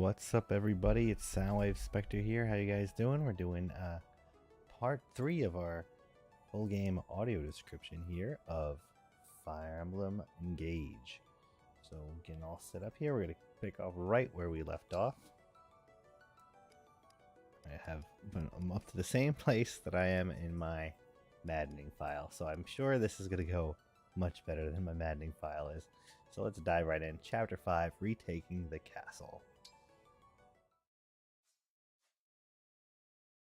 What's up, everybody? It's Soundwave Spectre here. How you guys doing? We're doing part 3 of our full game audio description here of Fire Emblem Engage. So getting all set up here, we're going to pick off right where we left off. I'm up to the same place that I am in my maddening file, so I'm sure this is going to go much better than my maddening file is. So let's dive right in. Chapter 5, Retaking the Castle.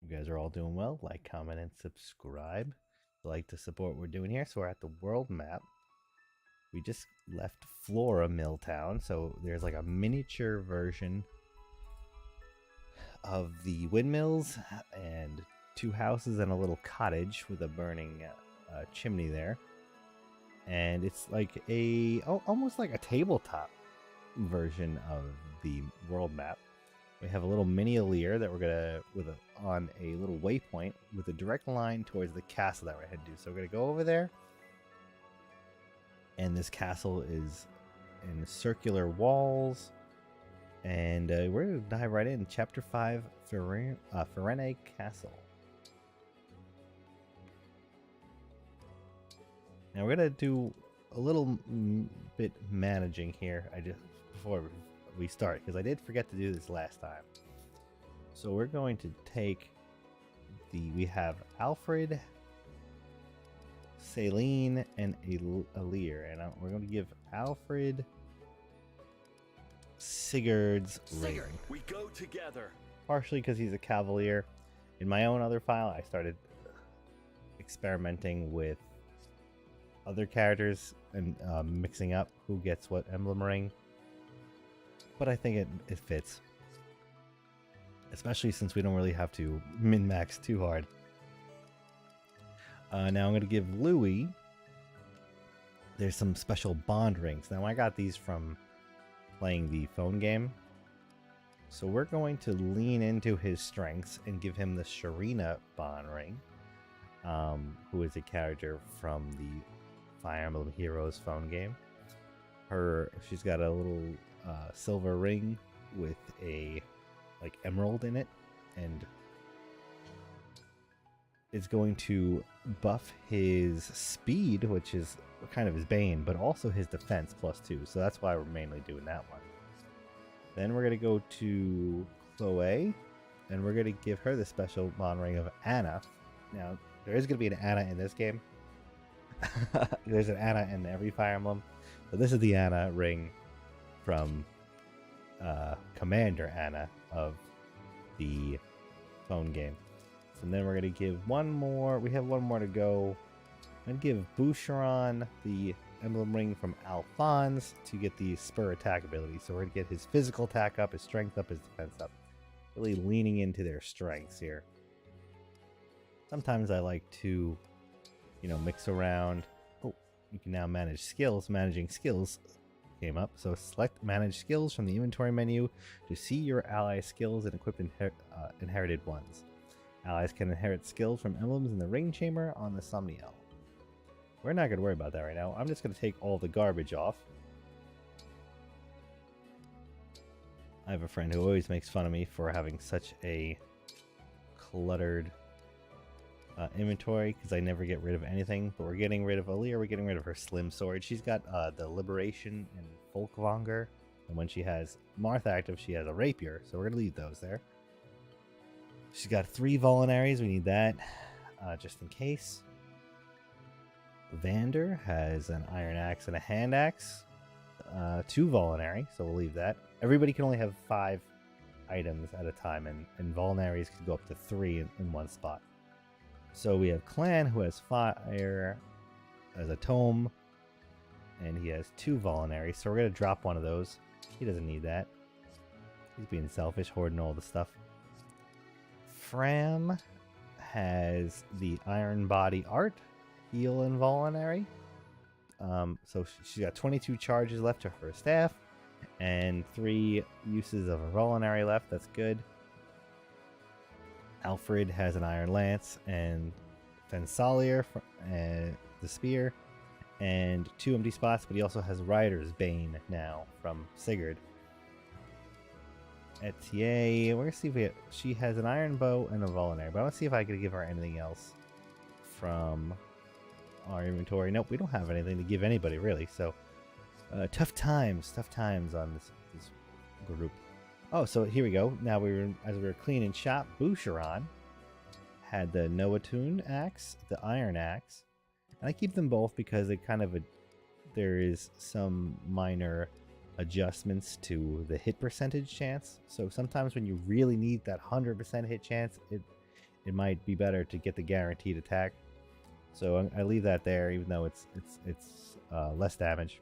You guys are all doing well. Like, comment, and subscribe. Like to support what we're doing here. So we're at the world map. We just left Flora Milltown, so there's like a miniature version of the windmills and 2 houses and a little cottage with a burning chimney there. And it's like almost like a tabletop version of the world map. We have a little mini Alir that we're gonna on a little waypoint with a direct line towards the castle that we're headed to. So we're gonna go over there, and this castle is in circular walls, and we're gonna dive right in. Chapter 5, Ferene Castle. Now we're gonna do a little bit managing here. Before we start, because I did forget to do this last time. So we're going to take we have Alfred, Celine, and Alir, and we're going to give Alfred Sigurd's ring. We go together. Partially because he's a cavalier. In my own other file, I started experimenting with other characters and mixing up who gets what emblem ring. But I think it fits. Especially since we don't really have to min-max too hard. Now I'm going to give Louis. There's some special bond rings. Now I got these from playing the phone game. So we're going to lean into his strengths and give him the Sharina bond ring. Who is a character from the Fire Emblem Heroes phone game. She's got a little silver ring with a emerald in it, and it's going to buff his speed, which is kind of his bane, but also his defense +2. So that's why we're mainly doing that one. Then we're going to go to Chloe, and we're going to give her the special bond ring of Anna. Now there is going to be an Anna in this game. There's an Anna in every Fire Emblem, but this is the Anna ring from Commander Anna of the phone game. So then we're going to give one more. We have one more to go. I'm going to give Boucheron the emblem ring from Alphonse to get the spur attack ability. So we're going to get his physical attack up, his strength up, his defense up. Really leaning into their strengths here. Sometimes I like to, mix around. Oh, you can now manage skills. Managing skills came up. So select manage skills from the inventory menu to see your ally skills and equip inherited ones. Allies can inherit skills from emblems in the ring chamber on the Somniel. We're not going to worry about that right now. I'm just going to take all the garbage off. I have a friend who always makes fun of me for having such a cluttered inventory because I never get rid of anything. But we're getting rid of Alir. We're getting rid of her slim sword. She's got the Liberation and Folkvanger, and when she has Marth active, she has a rapier. So we're gonna leave those there. She's got 3 Vulneraries. We need that just in case. Vander has an iron axe and a hand axe. 2 Vulnerary, so we'll leave that. Everybody can only have 5 items at a time, and Vulneraries can go up to 3 in one spot. So we have Clan, who has fire as a tome, and he has 2 Vulnerary. So we're going to drop one of those. He doesn't need that. He's being selfish, hoarding all the stuff. Fram has the Iron Body Art, heal and Vulnerary. So she's got 22 charges left to her staff, and 3 uses of a Vulnerary left. That's good. Alfred has an Iron Lance and Fensalier, the spear, and 2 empty spots, but he also has Rider's Bane now from Sigurd. Etier. We're gonna see if she has an iron bow and a vulnerary. But I want to see if I can give her anything else from our inventory. Nope, we don't have anything to give anybody really. So tough times on this group. Oh, so here we go. Now as we were cleaning shop, Boucheron had the Noatune axe, the iron axe, and I keep them both because they kind of there is some minor adjustments to the hit percentage chance. So sometimes when you really need that 100% hit chance, it might be better to get the guaranteed attack. So I leave that there, even though it's less damage.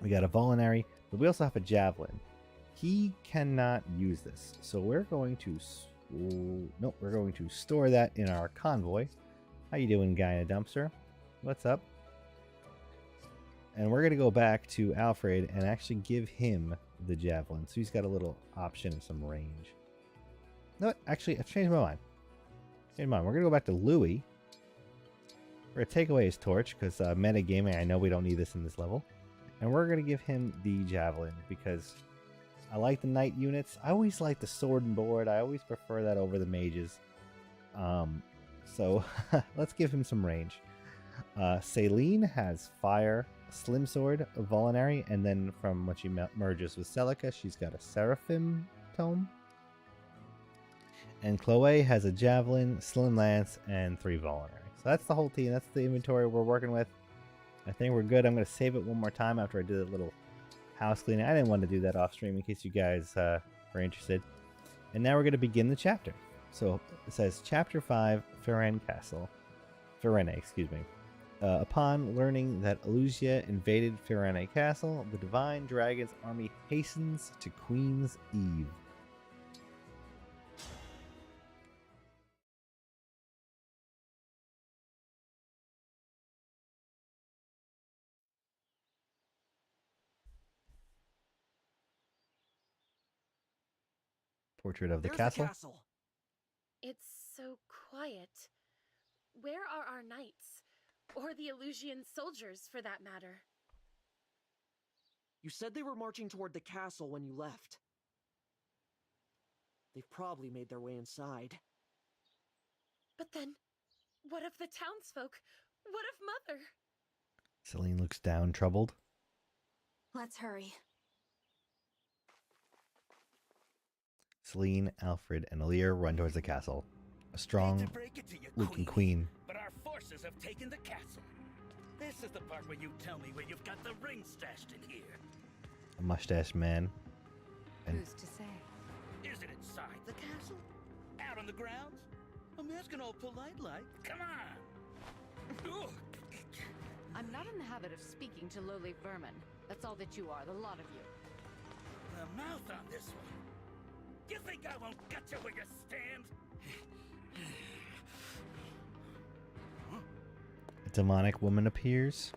We got a vulnerary, but we also have a javelin. He cannot use this, so we're going to store that in our convoy. How you doing, guy in a dumpster? What's up? And we're going to go back to Alfred and actually give him the javelin. So he's got a little option of some range. No, actually, I've changed my mind. We're going to go back to Louis. We're going to take away his torch because metagaming, I know we don't need this in this level. And we're going to give him the javelin because I like the knight units. I always like the sword and board. I always prefer that over the mages. So let's give him some range. Celine has fire, slim sword, a vulnerary, and then from when she merges with Celica, she's got a seraphim tome. And Chloe has a javelin, slim lance, and 3 vulnerary. So that's the whole team. That's the inventory we're working with. I think we're good. I'm going to save it one more time after I did a little house cleaning. I didn't want to do that off stream in case you guys were interested. And now we're going to begin the chapter. So it says Chapter 5, Firene, excuse me. Upon learning that Elusia invaded Firene Castle, the Divine Dragon's army hastens to Queen's Eve. Portrait of the castle. It's so quiet. Where are our knights? Or the Elusian soldiers, for that matter? You said they were marching toward the castle when you left. They've probably made their way inside. But then, what of the townsfolk? What of Mother? Celine looks down, troubled. Let's hurry. Celine, Alfred, and Alir run towards the castle. A strong-looking queen. But our forces have taken the castle. This is the part where you tell me where you've got the ring stashed in here. A mustached man. And Who's to say? Is it inside the castle? Out on the grounds? I'm asking all polite like. Come on! I'm not in the habit of speaking to lowly vermin. That's all that you are, the lot of you. The mouth on this one. You think I won't gut you where you stand? a demonic woman appears.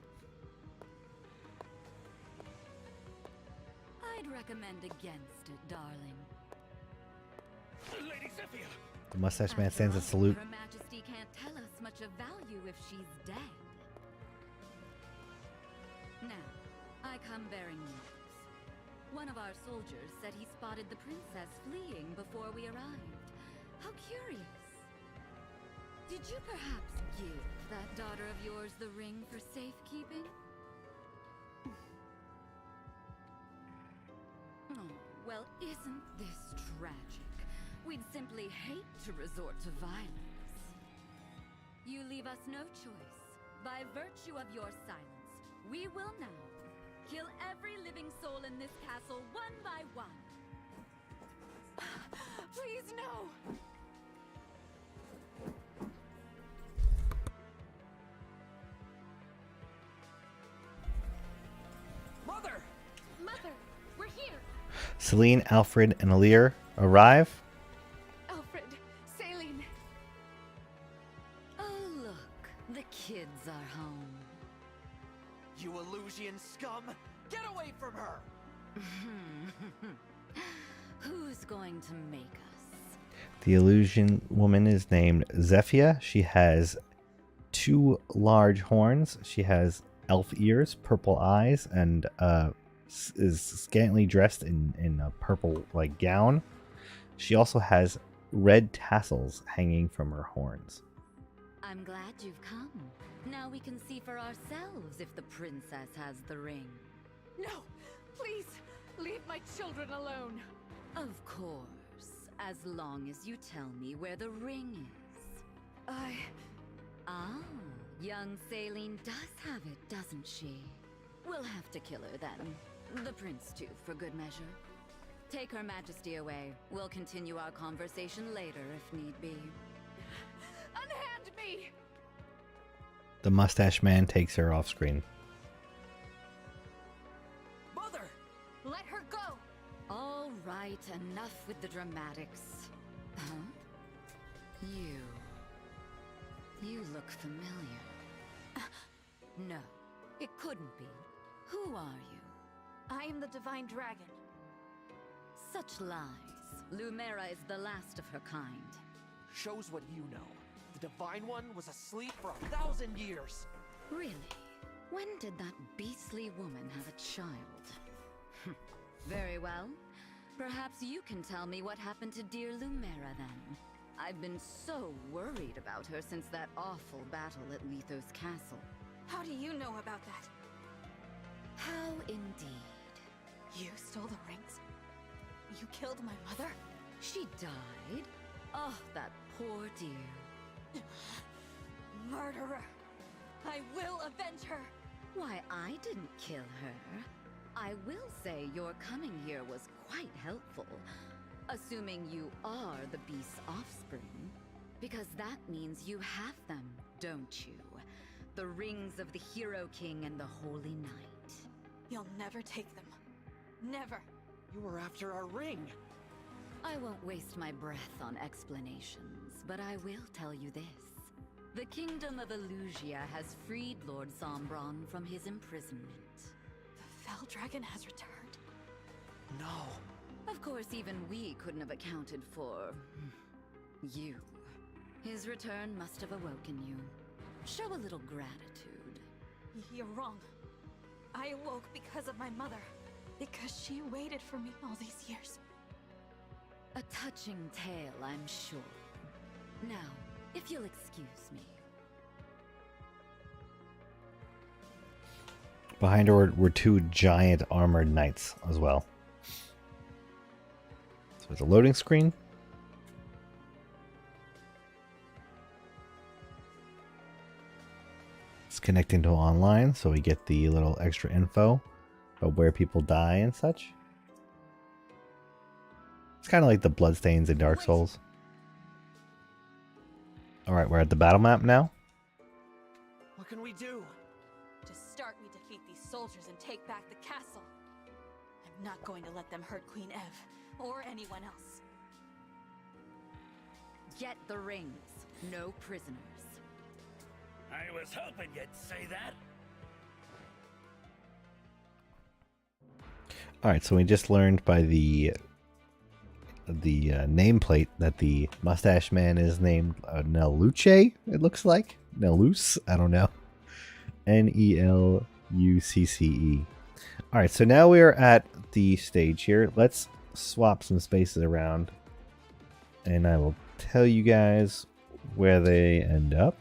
I'd recommend against it, darling. Lady Zephyr! The mustache man After stands at all, salute. Her Majesty can't tell us much of value if she's dead. Now, I come bearing news. One of our soldiers said he spotted the princess fleeing before we arrived. How curious. Did you perhaps give that daughter of yours the ring for safekeeping? Oh, well, isn't this tragic? We'd simply hate to resort to violence. You leave us no choice. By virtue of your silence, we will now kill every living soul in this castle one by one. Please, no! Mother! Mother, we're here! Celine, Alfred, and Alir arrive. Alfred, Celine. Oh, look. The kids are home. You Elusian scum! Get away from her! Who's going to make us? The illusion woman is named Zephyr. She has 2 large horns. She has elf ears, purple eyes, and is scantily dressed in a purple like gown. She also has red tassels hanging from her horns. I'm glad you've come. Now we can see for ourselves if the princess has the ring. No! Please! Leave my children alone! Of course, as long as you tell me where the ring is. Ah, young Saline does have it, doesn't she? We'll have to kill her then. The prince too, for good measure. Take Her Majesty away. We'll continue our conversation later if need be. Unhand me! The mustache man takes her off screen. Mother! Let her go! All right, enough with the dramatics. Huh? You look familiar. No, it couldn't be. Who are you? I am the Divine Dragon. Such lies. Lumera is the last of her kind. Shows what you know. The Divine One was asleep for 1,000 years. Really? When did that beastly woman have a child? Very well. Perhaps you can tell me what happened to dear Lumera then. I've been so worried about her since that awful battle at Lethos Castle. How do you know about that? How indeed. You stole the rings? You killed my mother? She died? Oh, that poor dear. Murderer! I will avenge her! Why, I didn't kill her. I will say your coming here was quite helpful. Assuming you are the beast's offspring. Because that means you have them, don't you? The rings of the Hero King and the Holy Knight. You'll never take them. Never! You were after our ring. I won't waste my breath on explanations, but I will tell you this. The Kingdom of Illusia has freed Lord Sombron from his imprisonment. The Fell Dragon has returned. No. Of course, even we couldn't have accounted for... you. His return must have awoken you. Show a little gratitude. You're wrong. I awoke because of my mother. Because she waited for me all these years. A touching tale, I'm sure. Now, if you'll excuse me. Behind her were two giant armored knights as well. So it's a loading screen. It's connecting to online, so we get the little extra info about where people die and such. It's kind of like the bloodstains in Dark Souls. Alright, we're at the battle map now. What can we do? To start, we defeat these soldiers and take back the castle. I'm not going to let them hurt Queen Ev, or anyone else. Get the rings. No prisoners. I was hoping you'd say that. Alright, so we just learned by the nameplate that the mustache man is named Nelucce, it looks like. Nelus, I don't know. Nelucce. Alright, so now we are at the stage here. Let's swap some spaces around. And I will tell you guys where they end up.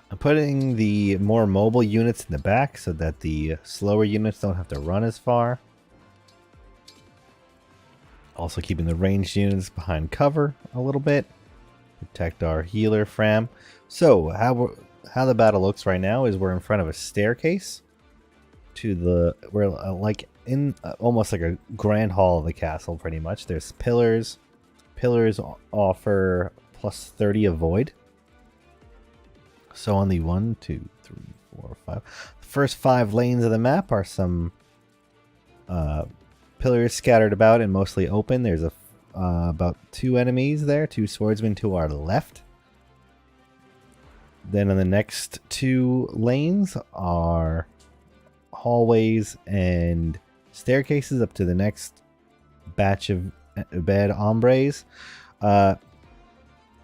I'm putting the more mobile units in the back so that the slower units don't have to run as far. Also keeping the ranged units behind cover a little bit. Protect our healer Fram. So how the battle looks right now is we're in front of a staircase to the we're like in almost like a grand hall of the castle pretty much. There's pillars. Pillars offer plus 30 avoid. So on the 1, 2, 3, 4, 5. The first 5 lanes of the map are some pillars scattered about and mostly open. There's about 2 enemies there, 2 swordsmen to our left. Then on the next 2 lanes are hallways and staircases up to the next batch of bed hombres.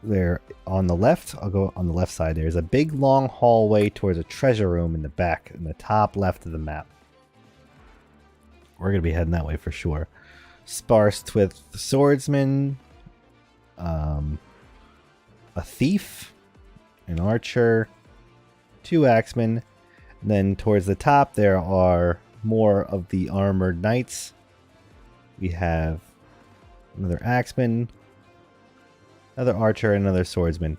there on the left, I'll go on the left side. There's a big long hallway towards a treasure room in the back, in the top left of the map. We're going to be heading that way for sure. Sparsed with swordsmen, a thief, an archer, 2 axemen. And then towards the top there are more of the armored knights. We have another axeman, another archer, and another swordsman.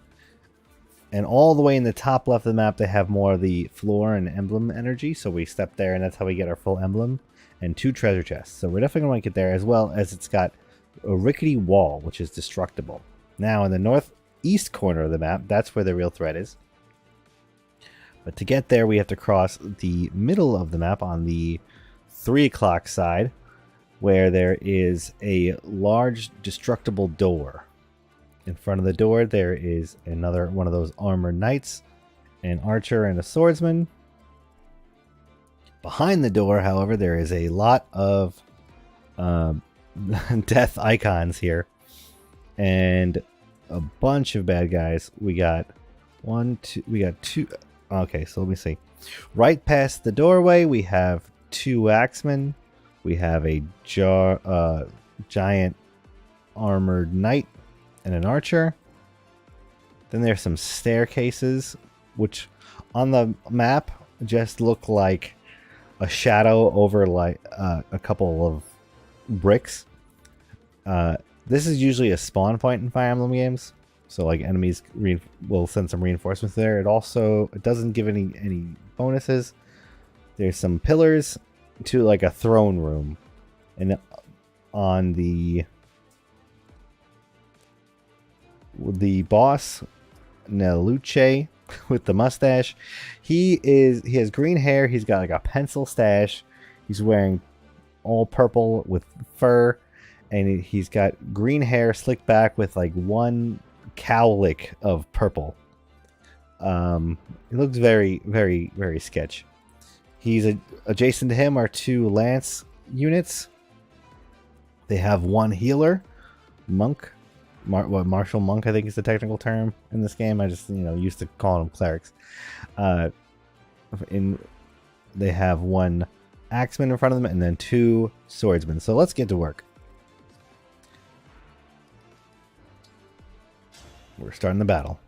And all the way in the top left of the map they have more of the floor and emblem energy. So we step there and that's how we get our full emblem. And 2 treasure chests. So we're definitely going to get there, as well as it's got a rickety wall, which is destructible. Now in the northeast corner of the map, that's where the real threat is. But to get there, we have to cross the middle of the map on the 3 o'clock side, where there is a large destructible door. In front of the door, there is another one of those armored knights, an archer, and a swordsman. Behind the door, however, there is a lot of death icons here. And a bunch of bad guys. We got 2. Okay, so let me see. Right past the doorway, we have 2 axemen. We have a giant armored knight and an archer. Then there's some staircases, which on the map just look like a shadow over like a couple of bricks. This is usually a spawn point in Fire Emblem games, so like enemies will send some reinforcements there. It doesn't give any bonuses. There's some pillars to like a throne room, and on the boss Neluce with the mustache, he has green hair. He's got like a pencil stash. He's wearing all purple with fur, and he's got green hair slicked back with like one cowlick of purple. It looks very, very, very sketch. Adjacent to him are 2 lance units. They have 1 healer, monk. Martial monk, I think is the technical term in this game. I just used to call them clerics. They have 1 axeman in front of them and then 2 swordsmen. So let's get to work. We're starting the battle.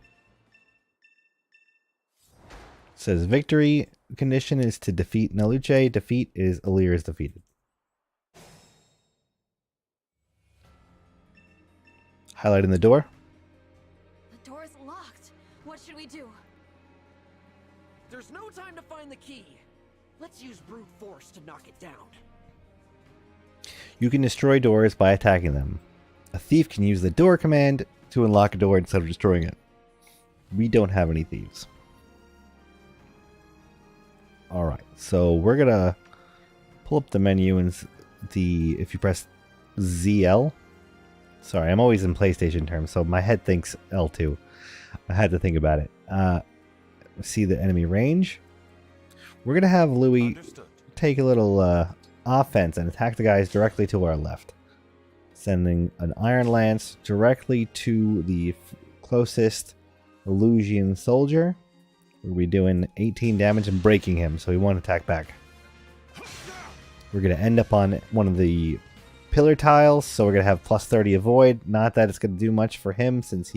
It says victory condition is to defeat Neluce. Defeat is Alir is defeated. Highlighting the door. The door is locked. What should we do? There's no time to find the key. Let's use brute force to knock it down. You can destroy doors by attacking them. A thief can use the door command to unlock a door instead of destroying it. We don't have any thieves. Alright, so we're gonna pull up the menu and if you press ZL. Sorry, I'm always in PlayStation terms, so my head thinks L2. I had to think about it. See the enemy range. We're going to have Louis take a little offense and attack the guys directly to our left. Sending an Iron Lance directly to the closest Illusion soldier. We'll be doing 18 damage and breaking him, so he won't attack back. We're going to end up on one of the pillar tiles, so we're going to have plus 30 avoid. Not that it's going to do much for him, since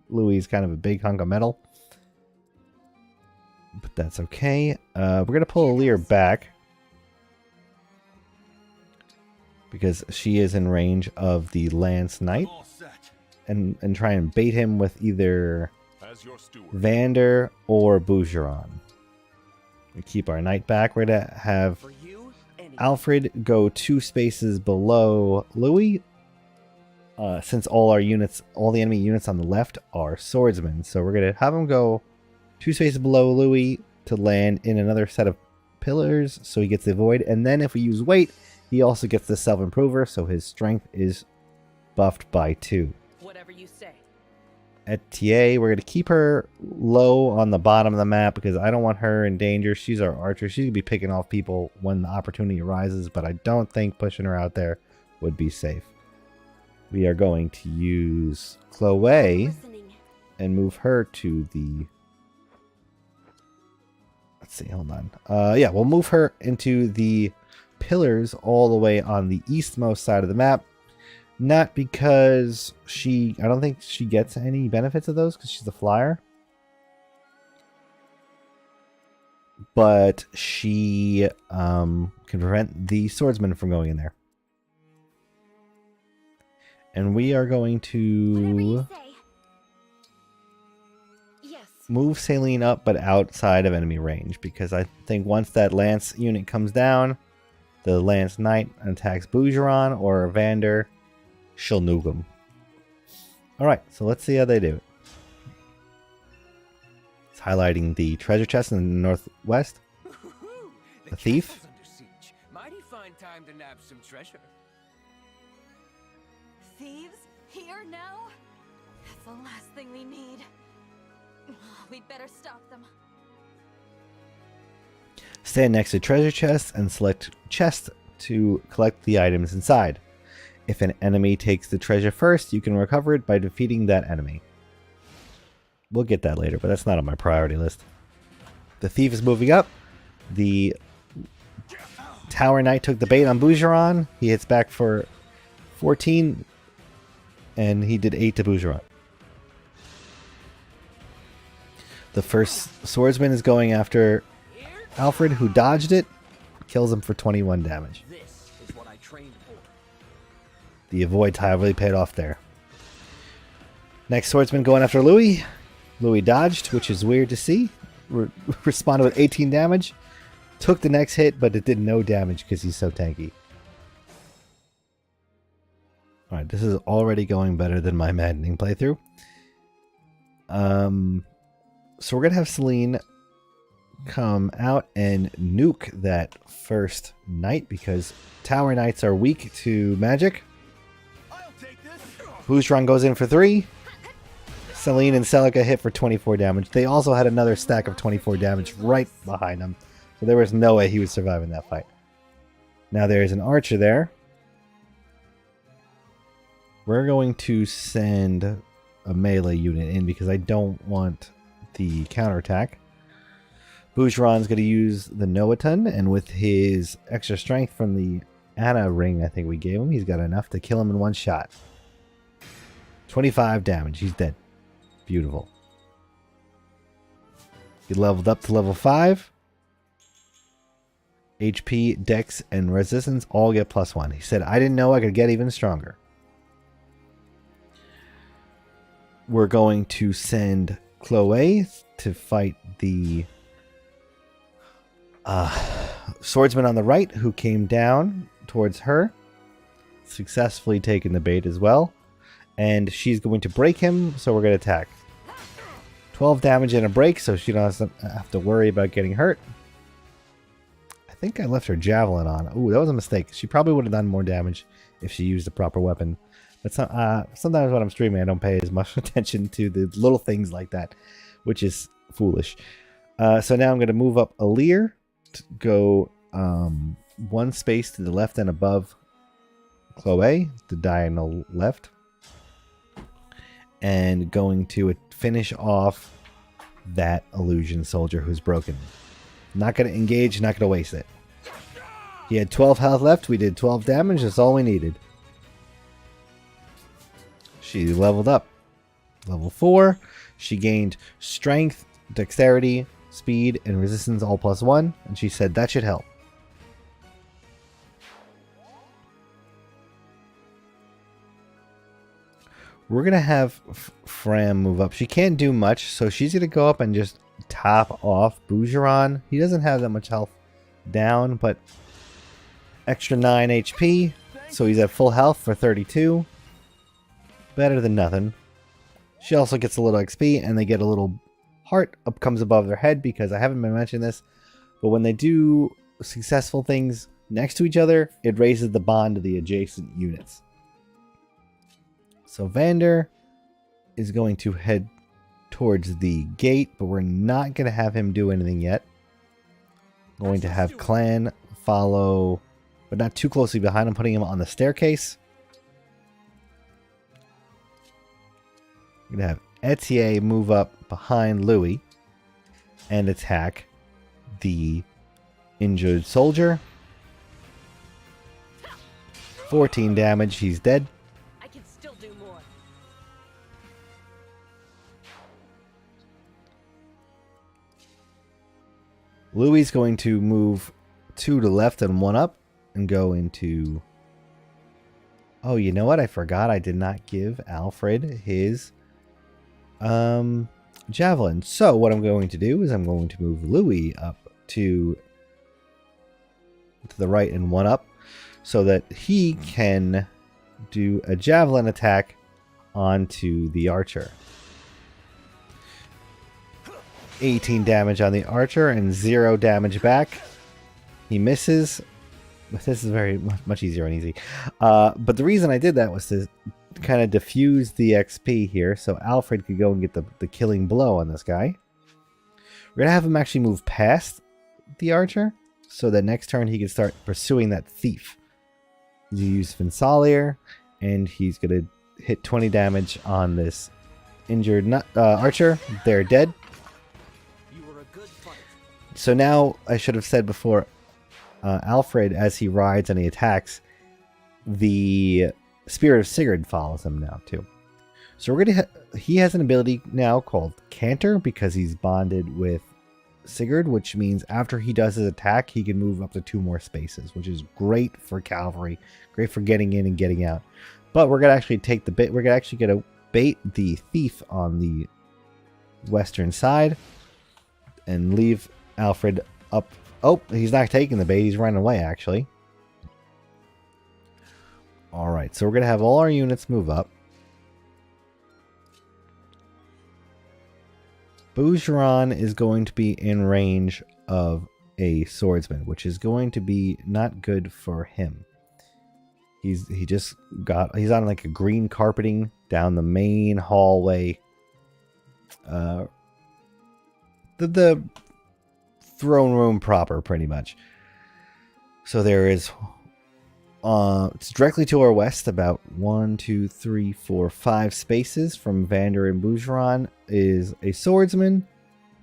Louis is kind of a big hunk of metal. But that's okay. We're going to pull Alir back, because she is in range of the Lance Knight. And try and bait him with either Vander or Bougeron. We keep our knight back. We're going to have Alfred go 2 spaces below Louis, since all the enemy units on the left are swordsmen. So we're going to have him go 2 spaces below Louis to land in another set of pillars, so he gets the avoid. And then if we use weight, he also gets the self-improver, so his strength is buffed by 2. Whatever you say. At TA, we're going to keep her low on the bottom of the map because I don't want her in danger. She's our archer. She's going to be picking off people when the opportunity arises, but I don't think pushing her out there would be safe. we are going to use Chloe Listening. and move her to the... Let's see, hold on. Yeah, we'll move her into the pillars all the way on the eastmost side of the map. Not because I don't think she gets any benefits of those because she's a flyer. But she can prevent the swordsman from going in there. And we are going Whatever to you say. Yes. move Saline up but outside of enemy range. Because I think once that lance unit comes down, the lance knight attacks Bougeron or Vander, she'll nuke him. Alright, so let's see how they do it. It's highlighting the treasure chest in the northwest. The thief. castle's under siege. Mighty fine time to nab some treasure. Thieves? Here now? That's the last thing we need. We'd better stop them. Stand next to treasure chests and select chest to collect the items inside. If an enemy takes the treasure first, you can recover it by defeating that enemy. We'll get that later, but that's not on my priority list. The thief is moving up. The Tower Knight took the bait on Bougeron. He hits back for 14, and he did 8 to Bougeron. The first swordsman is going after Alfred, who dodged it, kills him for 21 damage. This is what I trained for. The avoid tile really paid off there. Next swordsman going after Louis. Louis dodged, which is weird to see. Responded with 18 damage. Took the next hit, but it did no damage because he's so tanky. Alright, this is already going better than my maddening playthrough. So we're going to have Celine come out and nuke that first knight because Tower Knights are weak to magic. I'll take this. Bougeron goes in for 3. Celine and Celica hit for 24 damage. They also had another stack of 24 damage right behind them. So there was no way he would survive in that fight. Now there's an archer there. We're going to send a melee unit in because I don't want the counterattack. Bougeron's going to use the Noaton, and with his extra strength from the Anna ring I think we gave him, he's got enough to kill him in one shot. 25 damage. He's dead. Beautiful. He leveled up to level 5. HP, Dex, and Resistance all get +1. He said, I didn't know I could get even stronger. We're going to send Chloe to fight the swordsman on the right who came down towards her. Successfully taken the bait as well. And she's going to break him, so we're going to attack. 12 damage and a break, so she doesn't have to worry about getting hurt. I think I left her javelin on. Ooh, that was a mistake. She probably would have done more damage if she used a proper weapon. But sometimes when I'm streaming, I don't pay as much attention to the little things like that, which is foolish. So now I'm going to move up Alir to go one space to the left and above Chloe, the diagonal left. And going to finish off that illusion soldier who's broken. Not going to engage, not going to waste it. He had 12 health left. We did 12 damage. That's all we needed. She leveled up. Level 4. She gained strength, dexterity, speed, and resistance all +1. And she said that should help. We're going to have Fram move up. She can't do much, so she's going to go up and just top off Bougeron. He doesn't have that much health down, but extra 9 HP. So he's at full health for 32. Better than nothing. She also gets a little XP, and they get a little heart up comes above their head because I haven't been mentioning this, but when they do successful things next to each other, it raises the bond to the adjacent units. So Vander is going to head towards the gate, but we're not going to have him do anything yet. Going to have Clan follow, but not too closely behind him, putting him on the staircase. We're going to have Etier move up behind Louis and attack the injured soldier. 14 damage, he's dead. I can still do more. Louis is going to move 2 to the left and 1 up and go into... Oh, you know what? I forgot I did not give Alfred his javelin. So what I'm going to do is I'm going to move Louis up to the right and 1 up so that he can do a javelin attack onto the archer. 18 damage on the archer and 0 damage back. He misses. This is very much easier and easy. But the reason I did that was to kind of diffuse the XP here so Alfred could go and get the killing blow on this guy. We're going to have him actually move past the archer so that next turn he can start pursuing that thief. He's going to use Fensalier and he's going to hit 20 damage on this injured archer. They're dead. You were a good fight. So now, I should have said before, Alfred, as he rides and he attacks, the Spirit of Sigurd follows him now too. So we're gonna he has an ability now called Canter because he's bonded with Sigurd, which means after he does his attack, he can move up to 2 more spaces, which is great for cavalry, great for getting in and getting out. But we're gonna actually take the bait. We're gonna actually get a bait the thief on the western side and leave Alfred up. Oh, he's not taking the bait. He's running away, actually. Alright, so we're going to have all our units move up. Bougeron is going to be in range of a swordsman, which is going to be not good for him. He's on like a green carpeting down the main hallway. The throne room proper, pretty much. So there is it's directly to our west, about 1, 2, 3, 4, 5 spaces from Vander and Bougeron is a swordsman,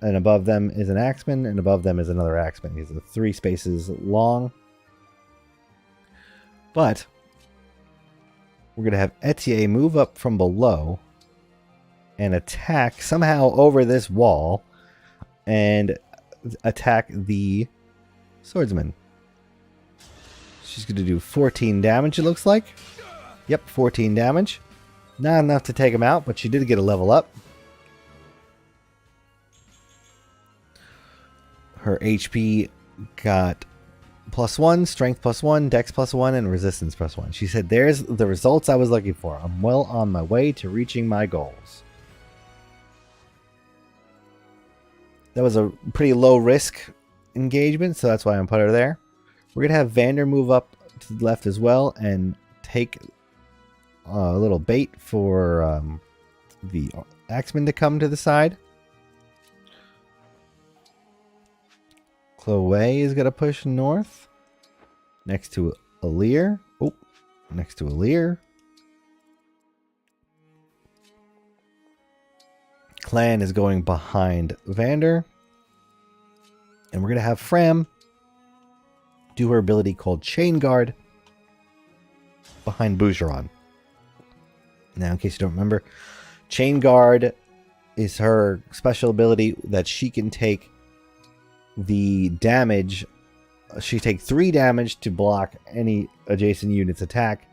and above them is an axeman, and above them is another axeman. These are 3 spaces long. But we're going to have Etier move up from below and attack somehow over this wall and attack the swordsman. She's going to do 14 damage, it looks like. Yep, 14 damage. Not enough to take him out, but she did get a level up. Her HP got +1, strength +1, dex +1, and resistance +1. She said, "There's the results I was looking for. I'm well on my way to reaching my goals." That was a pretty low risk engagement, so that's why I'm put her there. We're going to have Vander move up to the left as well and take a little bait for the axeman to come to the side. Chloe is going to push north next to Alir. Oh, next to Alir. Clan is going behind Vander. And we're going to have Fram do her ability called Chain Guard behind Bougeron. Now, in case you don't remember, Chain Guard is her special ability that she can take the damage. She takes 3 damage to block any adjacent unit's attack,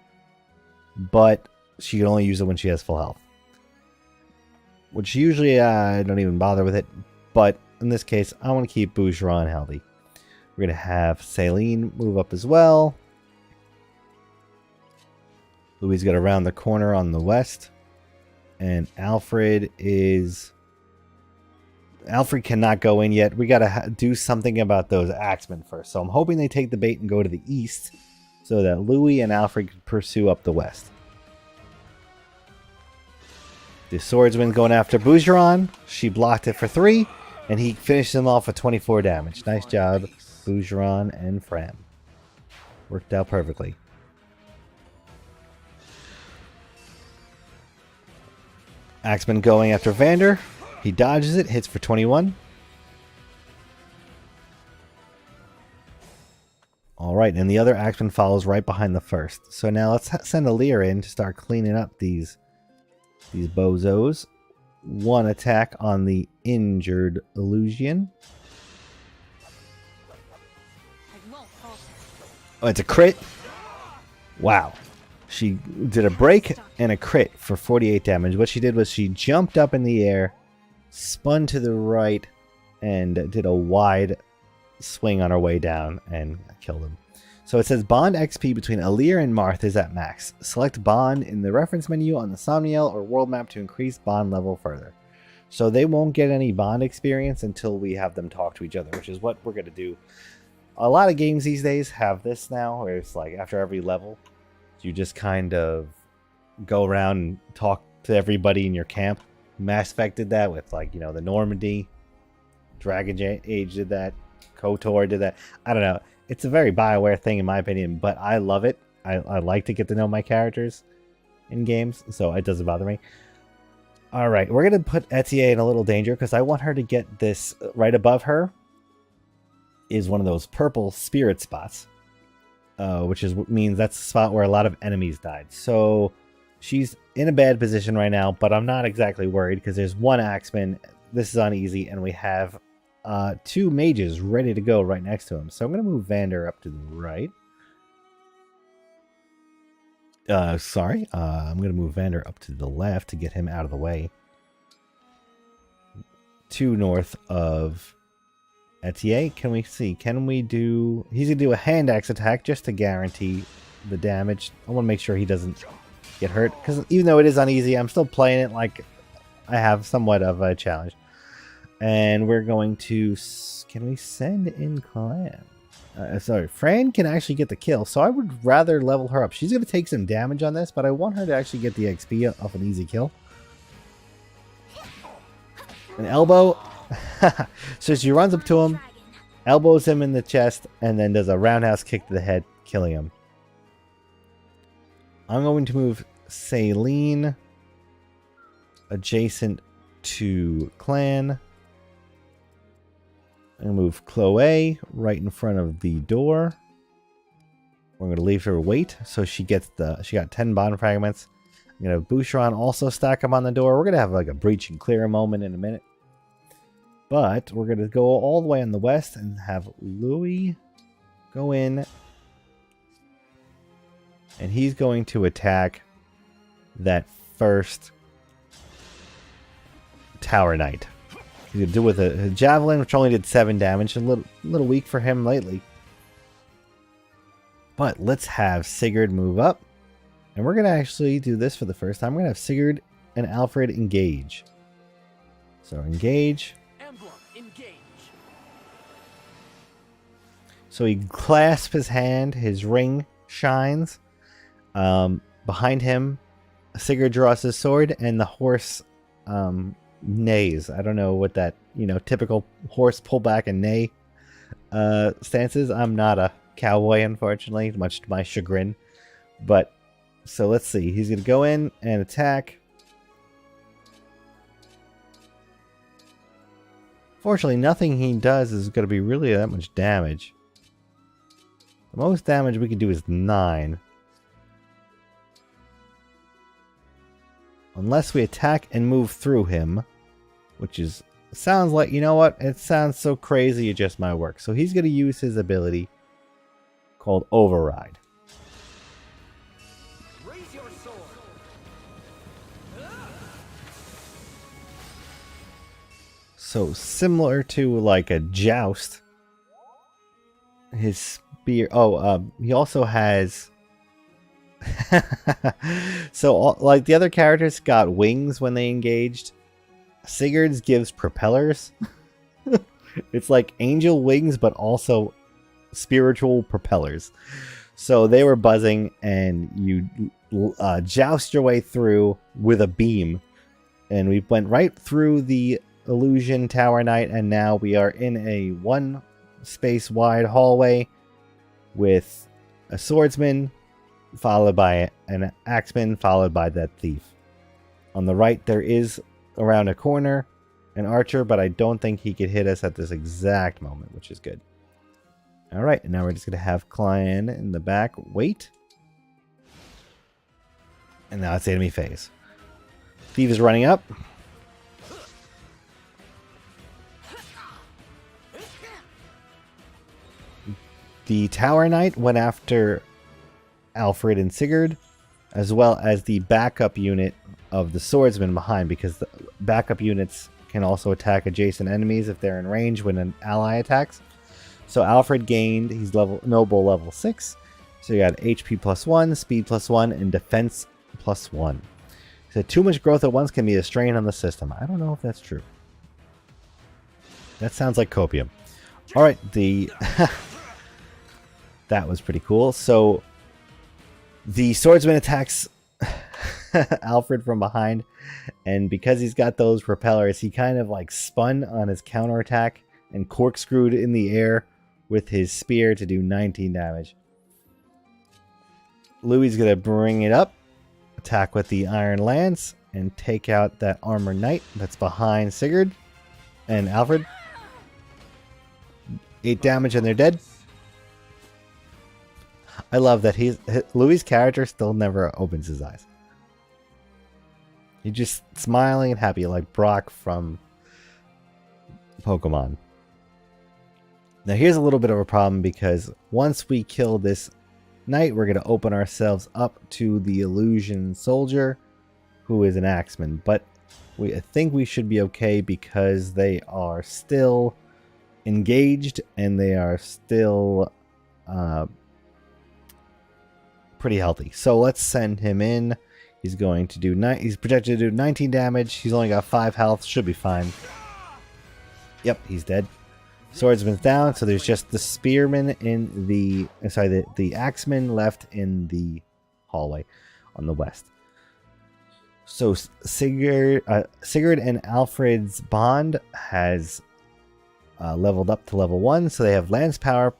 but she can only use it when she has full health. Which usually I don't even bother with it, but in this case, I want to keep Bougeron healthy. We're going to have Celine move up as well. Louis got around the corner on the west. And Alfred cannot go in yet. We got to do something about those axemen first. So I'm hoping they take the bait and go to the east so that Louis and Alfred can pursue up the west. The swordsman going after Bougeron. She blocked it for 3. And he finished him off with 24 damage. Nice job, Bougeron and Fram. Worked out perfectly. Axeman going after Vander. He dodges it, hits for 21. Alright, and the other Axeman follows right behind the first. So now let's send Alear in to start cleaning up these bozos. One attack on the injured Illusion. Oh, it's a crit. Wow. She did a break and a crit for 48 damage. What she did was she jumped up in the air, spun to the right, and did a wide swing on her way down and killed him. So it says Bond XP between Alear and Marth is at max. Select Bond in the reference menu on the Somniel or world map to increase Bond level further. So they won't get any Bond experience until we have them talk to each other, which is what we're going to do. A lot of games these days have this now, where it's like after every level, you just kind of go around and talk to everybody in your camp. Mass Effect did that with, like, you know, the Normandy. Dragon Age did that. KOTOR did that. I don't know. It's a very BioWare thing in my opinion, but I love it. I like to get to know my characters in games, so it doesn't bother me. Alright, we're going to put Etier in a little danger because I want her to get this right above her is one of those purple spirit spots, which means that's the spot where a lot of enemies died. So she's in a bad position right now, but I'm not exactly worried because there's one Axeman. This is on easy, and we have two mages ready to go right next to him. So I'm going to move Vander up to the right. I'm going to move Vander up to the left to get him out of the way. 2 north of Etier. Can we see? Can we do... He's going to do a hand axe attack just to guarantee the damage. I want to make sure he doesn't get hurt. Because even though it is uneasy, I'm still playing it like I have somewhat of a challenge. And we're going to... Can we send in Clan? Sorry, Fran can actually get the kill, so I would rather level her up. She's going to take some damage on this, but I want her to actually get the XP off an easy kill. An elbow. So she runs up to him, elbows him in the chest, and then does a roundhouse kick to the head, killing him. I'm going to move Celine adjacent to Clan. I'm going to move Chloe right in front of the door. We're going to leave her wait, so she got 10 bond fragments. I'm going to have Boucheron also stack them on the door. We're going to have like a breach and clear moment in a minute. But we're going to go all the way on the west and have Louis go in. And he's going to attack that first Tower Knight. He's going to do it with a javelin, which only did 7 damage. A little weak for him lately. But let's have Sigurd move up. And we're going to actually do this for the first time. We're going to have Sigurd and Alfred engage. So engage. Emblem, engage. So he clasps his hand. His ring shines. Behind him, Sigurd draws his sword. And the horse... neighs. I don't know what that, typical horse pullback and neigh stance is. I'm not a cowboy, unfortunately, much to my chagrin. But, so let's see. He's going to go in and attack. Fortunately, nothing he does is going to be really that much damage. The most damage we can do is 9. Unless we attack and move through him. Which is... Sounds like... You know what? It sounds so crazy it just might work. So he's going to use his ability called Override. Raise your sword. So similar to like a joust. His spear... he also has... So, like the other characters got wings when they engaged. Sigurd's gives propellers. It's like angel wings, but also spiritual propellers. So they were buzzing, and you joust your way through with a beam. And we went right through the Illusion Tower Knight, and now we are in a one space wide hallway with a swordsman, followed by an axeman, followed by that thief. On the right, there is around a corner an archer, but I don't think he could hit us at this exact moment, which is good. All right, and now we're just going to have Clan in the back wait. And now it's enemy phase. Thief is running up. The Tower Knight went after Alfred and Sigurd, as well as the backup unit of the swordsman behind, because the backup units can also attack adjacent enemies if they're in range when an ally attacks. So Alfred gained, he's noble level 6. So you got HP +1, speed +1, and defense +1. So too much growth at once can be a strain on the system. I don't know if that's true. That sounds like copium. All right, that was pretty cool. So the swordsman attacks Alfred from behind, and because he's got those propellers, he kind of like spun on his counterattack and corkscrewed in the air with his spear to do 19 damage. Louis is going to bring it up, attack with the Iron Lance, and take out that Armored Knight that's behind Sigurd and Alfred. 8 damage and they're dead. I love that Louis' character still never opens his eyes. He's just smiling and happy like Brock from Pokemon. Now here's a little bit of a problem, because once we kill this knight, we're going to open ourselves up to the illusion soldier, who is an axeman. But I think we should be okay, because they are still engaged and they are still pretty healthy. So let's send him in. He's going to do he's projected to do 19 damage. He's only got 5 health. Should be fine. Yep, he's dead. Swordsman's down, so there's just the spearman in the the axeman left in the hallway on the west. So Sigurd and Alfred's bond has leveled up to level 1, so they have lance power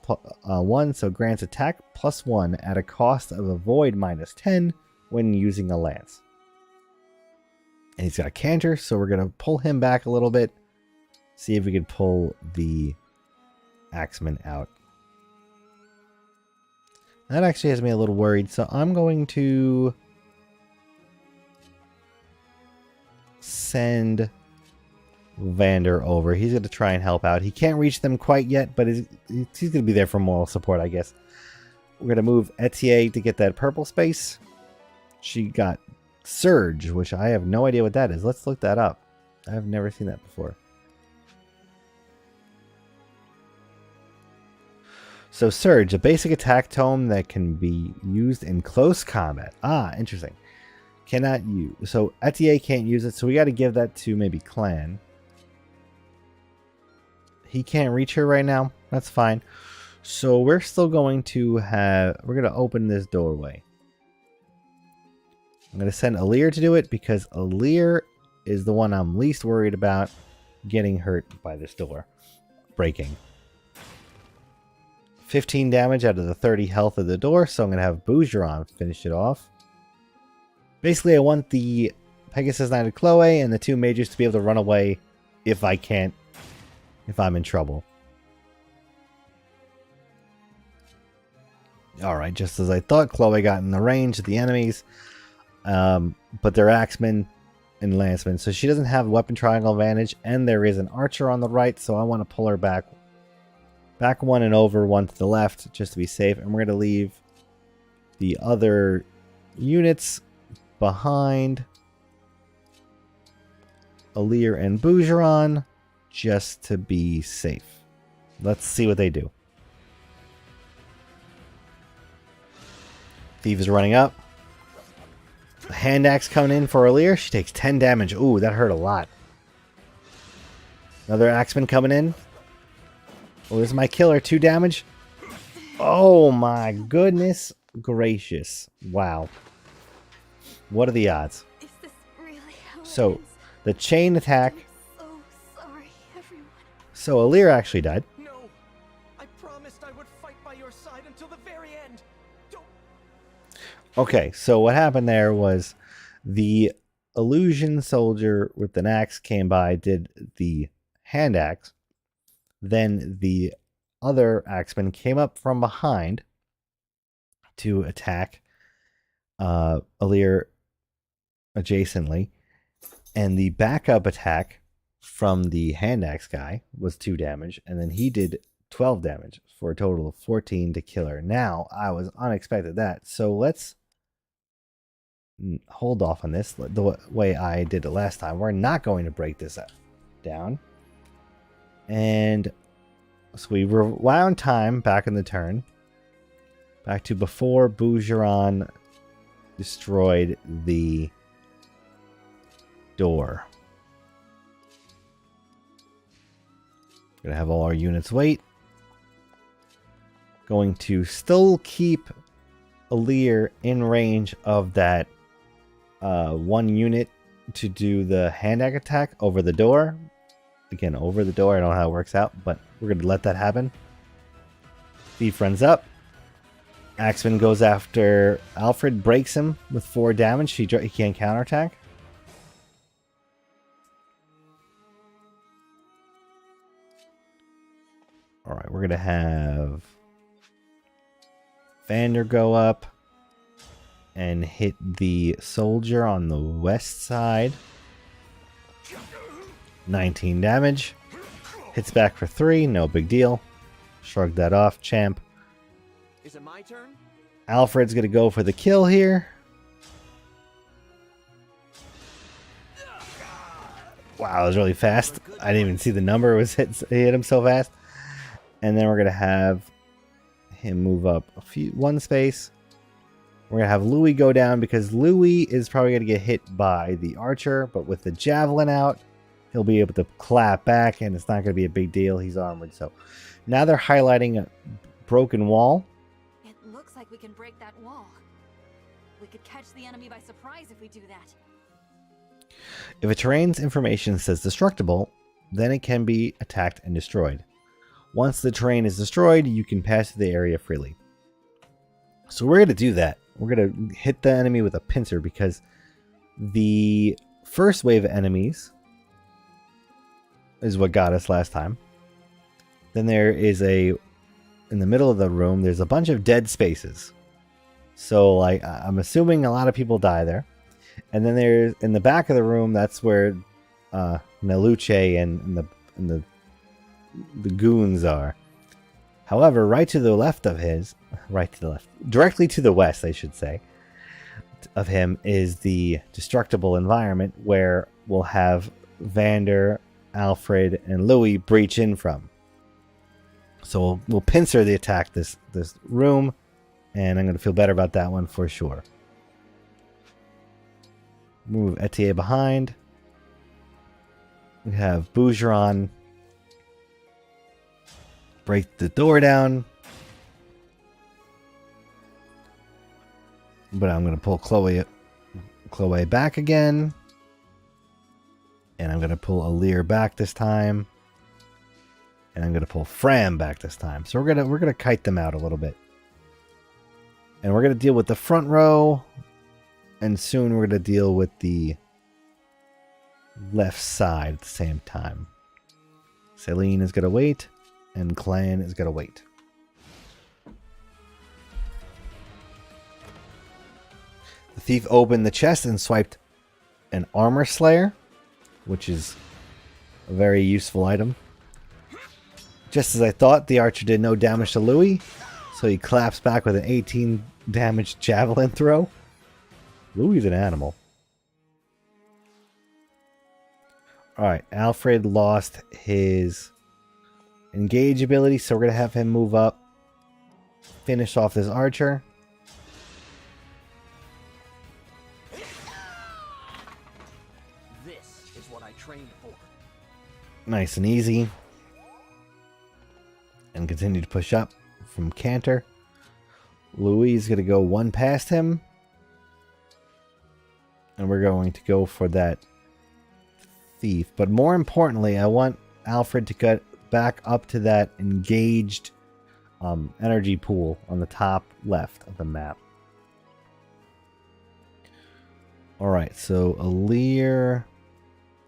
1, so grants attack +1 at a cost of avoid -10 when using a lance. And he's got a canter, so we're going to pull him back a little bit, see if we can pull the axeman out. That actually has me a little worried, so I'm going to send Vander over. He's going to try and help out. He can't reach them quite yet, but he's going to be there for moral support, I guess. We're going to move Etier to get that purple space. She got Surge, which I have no idea what that is. Let's look that up. I've never seen that before. So Surge, a basic attack tome that can be used in close combat. Ah, interesting. Cannot use. So Etier can't use it, so we got to give that to maybe Clan. He can't reach her right now. That's fine. So we're still going to we're going to open this doorway. I'm going to send Alir to do it, because Alir is the one I'm least worried about getting hurt by this door breaking. 15 damage out of the 30 health of the door, so I'm going to have Bougeron finish it off. Basically, I want the Pegasus Knight of Chloe and the 2 mages to be able to run away if I'm in trouble. Alright, just as I thought, Chloe got in the range of the enemies. But they're axemen and lancemen, so she doesn't have weapon triangle advantage, and there is an archer on the right, so I want to pull her back 1 and over 1 to the left just to be safe, and we're going to leave the other units behind Alir and Bougeron just to be safe. Let's see what they do. Thief is running up. Hand axe coming in for Alir. She takes 10 damage. Ooh, that hurt a lot. Another axeman coming in. Oh, this is my killer. 2 damage. Oh my goodness gracious. Wow. What are the odds? Is this really how So, it ends? the chain attack. I'm so sorry, everyone. So Alir actually died. No! I promised I would fight by your side until the very end! Don't... Okay, so what happened there was the illusion soldier with an axe came by, did the hand axe. Then the other axeman came up from behind to attack Alir adjacently. And the backup attack from the hand axe guy was 2 damage. And then he did 12 damage for a total of 14 to kill her. Now, I was unexpected that. So let's hold off on this the way I did it last time. We're not going to break this down. And so we rewound time back in the turn. Back to before Bougeron destroyed the door. Gonna have all our units wait. Going to still keep Alir in range of that 1 unit to do the hand axe attack over the door. Again, over the door. I don't know how it works out, but we're going to let that happen. Thief runs up. Axeman goes after Alfred, breaks him with 4 damage. He can't counterattack. Alright, we're going to have Vander go up and hit the soldier on the west side. 19 damage. Hits back for 3, no big deal. Shrug that off, champ. Is it my turn? Alfred's going to go for the kill here. Wow, it was really fast. I didn't even see the number. It was hit him so fast. And then we're going to have him move up one space. We're going to have Louis go down because Louis is probably going to get hit by the archer. But with the javelin out, he'll be able to clap back and it's not going to be a big deal. He's armored. So now they're highlighting a broken wall. It looks like we can break that wall. We could catch the enemy by surprise if we do that. If a terrain's information says destructible, then it can be attacked and destroyed. Once the terrain is destroyed, you can pass through the area freely. So we're going to do that. We're going to hit the enemy with a pincer because the first wave of enemies is what got us last time. Then there is in the middle of the room, there's a bunch of dead spaces. So like I'm assuming a lot of people die there. And then there's in the back of the room, that's where Neluce and the goons are. However, directly to the west, I should say, of him is the destructible environment where we'll have Vander, Alfred, and Louis breach in from. So we'll pincer the attack this room, and I'm going to feel better about that one for sure. Move Etier behind. We have Bougeron break the door down. But I'm going to pull Chloe back again. And I'm going to pull Alir back this time. And I'm going to pull Fram back this time. So we're going to kite them out a little bit. And we're going to deal with the front row. And soon we're going to deal with the left side at the same time. Celine is going to wait. And Clan is going to wait. The thief opened the chest and swiped an armor slayer, which is a very useful item. Just as I thought, the archer did no damage to Louis, so he claps back with an 18 damage javelin throw. Louis is an animal. Alright, Alfred lost his engage ability, so we're going to have him move up, finish off this archer. This is what I trained for. Nice and easy. And continue to push up from Cantor. Louis is going to go one past him. And we're going to go for that thief. But more importantly, I want Alfred to get back up to that engaged energy pool on the top left of the map. Alright, so Aleer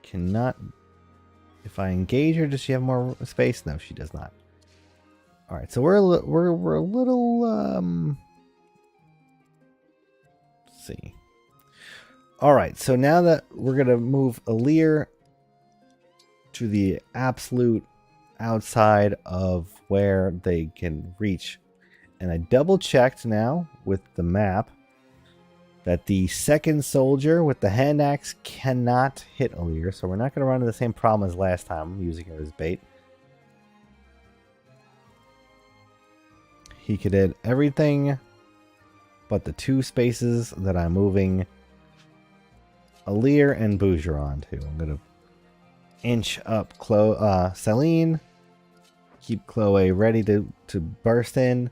cannot... If I engage her, does she have more space? No, she does not. Alright, so we're a little... let's see. Alright, so now that we're going to move Aleer to the absolute outside of where they can reach. And I double checked now with the map that the second soldier with the hand axe cannot hit Aleer, so we're not going to run into the same problem as last time using her as bait. He could hit everything but the 2 spaces that I'm moving Aleer and Bougeron to. I'm going to inch up Celine, keep Chloe ready to burst in,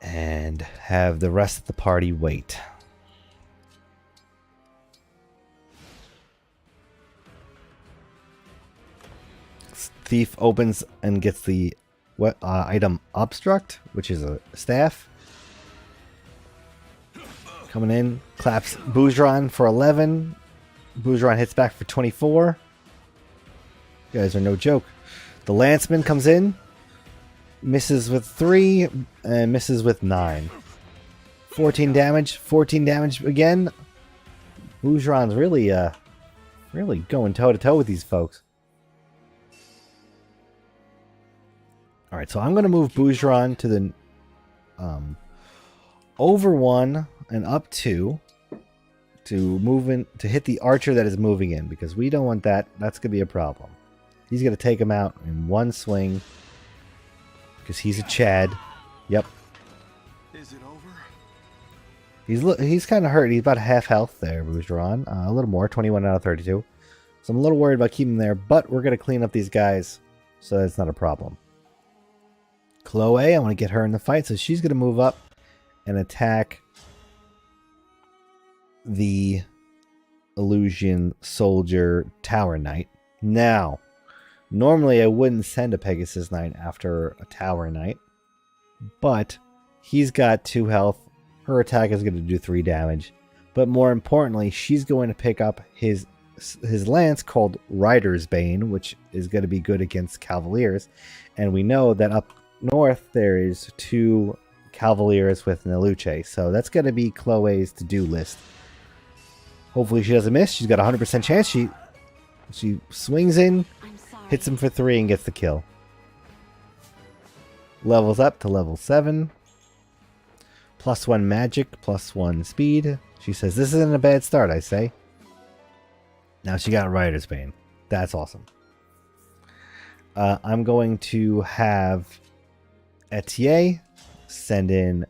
and have the rest of the party wait. Thief opens and gets the item Obstruct, which is a staff. Coming in, claps Bougeron for 11. Bougeron hits back for 24. You guys are no joke. The Lanceman comes in, misses with 3, and misses with 9. 14 damage again. Bougeron's really going toe-to-toe with these folks. Alright, so I'm going to move Bougeron to the over 1 and up 2 to move in to hit the archer that is moving in, because we don't want that. That's going to be a problem. He's going to take him out in one swing because he's a Chad. Yep. Is it over? He's kind of hurt. He's about half health there, Bougeron. A little more, 21 out of 32. So I'm a little worried about keeping him there, but we're going to clean up these guys, so that's not a problem. Chloe, I want to get her in the fight, so she's going to move up and attack the Illusion Soldier Tower Knight. Now, normally I wouldn't send a Pegasus Knight after a Tower Knight, but he's got 2 health. Her attack is going to do 3 damage, but more importantly, she's going to pick up his lance called Rider's Bane, which is going to be good against Cavaliers, and we know that up north there is 2 Cavaliers with Neluce, so that's going to be Chloe's to-do list. Hopefully she doesn't miss. She's got a 100% chance. She swings in, hits him for 3, and gets the kill. Levels up to level 7. +1 magic, +1 speed. She says, this isn't a bad start, I say. Now she got Rider's Bane. That's awesome. I'm going to have Etier send in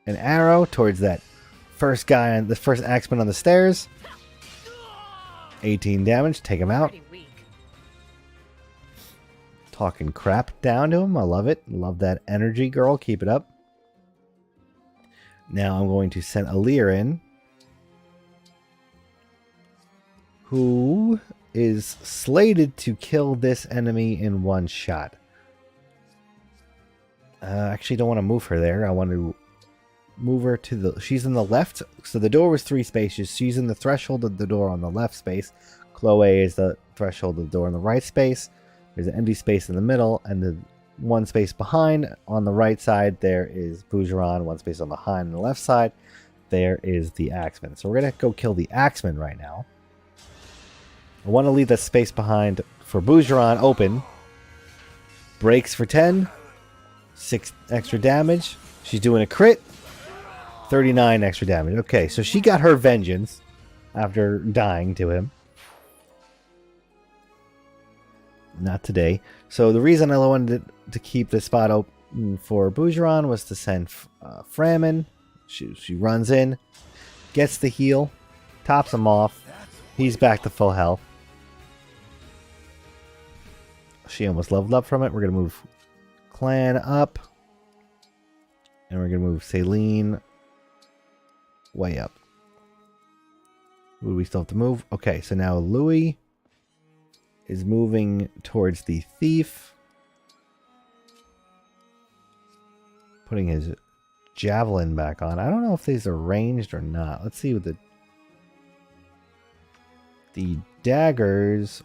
an arrow towards that first guy, the first axeman on the stairs. 18 damage. Take him out. Talking crap down to him. I love it. Love that energy, girl. Keep it up. Now I'm going to send Aleer in, who is slated to kill this enemy in one shot. Actually, don't want to move her there. I want to move her to the... She's in the left. So the door was 3 spaces. She's in the threshold of the door on the left space. Chloe is the threshold of the door on the right space. There's an empty space in the middle, and the 1 space behind on the right side there is Bougeron. 1 space on behind on the left side there is the Axeman. So we're going to go kill the Axeman right now. I want to leave that space behind for Bougeron open. Breaks for 10. 6 extra damage. She's doing a crit. 39 extra damage. Okay, so she got her vengeance after dying to him. Not today. So the reason I wanted to keep this spot open for Bougeron was to send Framin. She runs in, gets the heal, tops him off. He's back to full health. She almost leveled up from it. We're going to move Clan up. And we're going to move Celine way up. Who do we still have to move? Okay, so now Louis is moving towards the thief. Putting his javelin back on. I don't know if these are ranged or not. Let's see what the daggers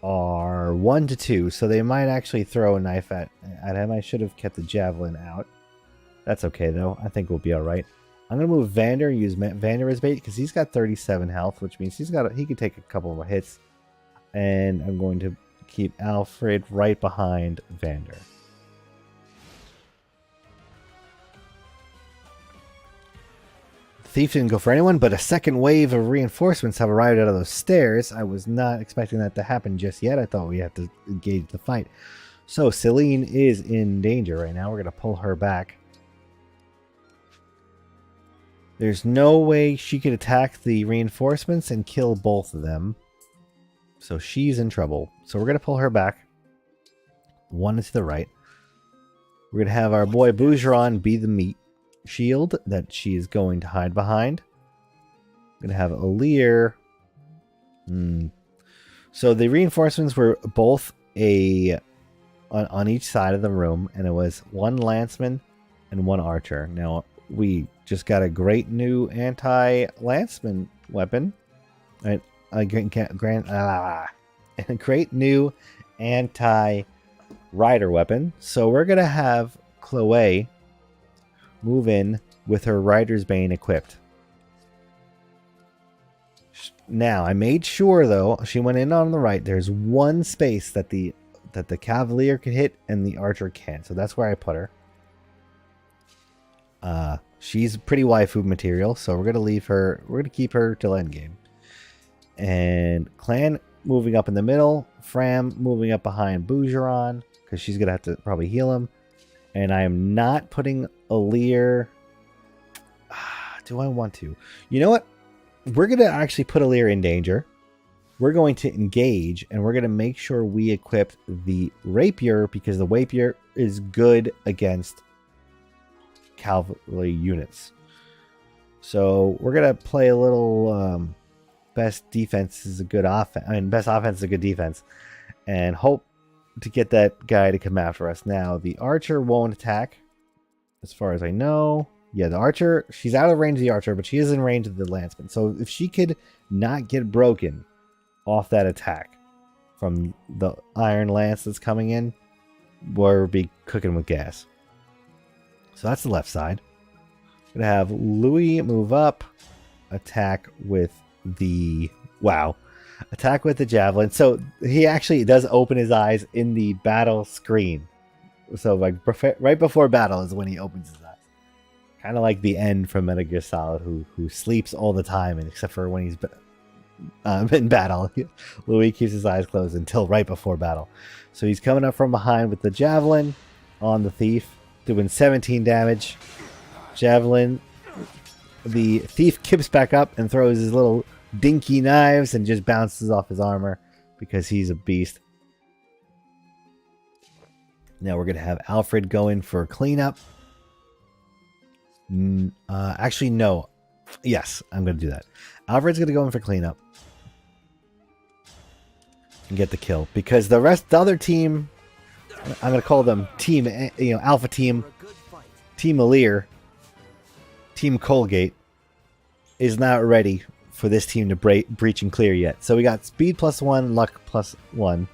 are 1 to 2, so they might actually throw a knife at him. I should have kept the javelin out. That's okay though. I think we'll be all right. I'm gonna move Vander, use Vander as bait because he's got 37 health, which means he could take a couple of hits. And I'm going to keep Alfred right behind Vander. Thief didn't go for anyone, but a second wave of reinforcements have arrived out of those stairs. I was not expecting that to happen just yet. I thought we had to engage the fight. So Celine is in danger right now. We're going to pull her back. There's no way she could attack the reinforcements and kill both of them. So she's in trouble. So we're going to pull her back. One to the right. We're going to have our boy Bougeron be the meat shield that she is going to hide behind. We're going to have Alir. So the reinforcements were both on each side of the room. And it was one lanceman and one archer. Now we just got a great new anti-lanceman weapon. Right? A great new anti-rider weapon. So we're going to have Chloe move in with her Rider's Bane equipped. Now, I made sure, though, she went in on the right. There's one space that the Cavalier can hit and the Archer can't. So that's where I put her. She's pretty waifu material, so we're going to leave her. We're going to keep her till endgame. And Clan moving up in the middle. Fram moving up behind Bougeron, because she's going to have to probably heal him. And I am not putting Alir. Do I want to? You know what? We're going to actually put Alir in danger. We're going to engage, and we're going to make sure we equip the Rapier, because the Rapier is good against cavalry units. So we're going to play a little best defense is a good offense. I mean, best offense is a good defense. And hope to get that guy to come after us. Now, the Archer won't attack, as far as I know. Yeah, the Archer, she's out of range of the Archer, but she is in range of the Lanceman. So if she could not get broken off that attack from the Iron Lance that's coming in, we'll be cooking with gas. So that's the left side. We're going to have Louis move up, attack with the... Wow. Attack with the Javelin. So he actually does open his eyes in the battle screen. So like right before battle is when he opens his eyes. Kind of like the end from Metal Gear Solid, who sleeps all the time, and except for when he's in battle. Louis keeps his eyes closed until right before battle. So he's coming up from behind with the Javelin on the Thief, doing 17 damage. Javelin. The Thief kips back up and throws his little dinky knives and just bounces off his armor because he's a beast. Now we're going to have Alfred go in for cleanup. Actually, no. Yes, I'm going to do that. Alfred's going to go in for cleanup and get the kill, because the other team, I'm going to call them team, Alpha Team, Team Alir, Team Colgate, is not ready for this team to breach and clear yet. So we got speed +1, luck +1.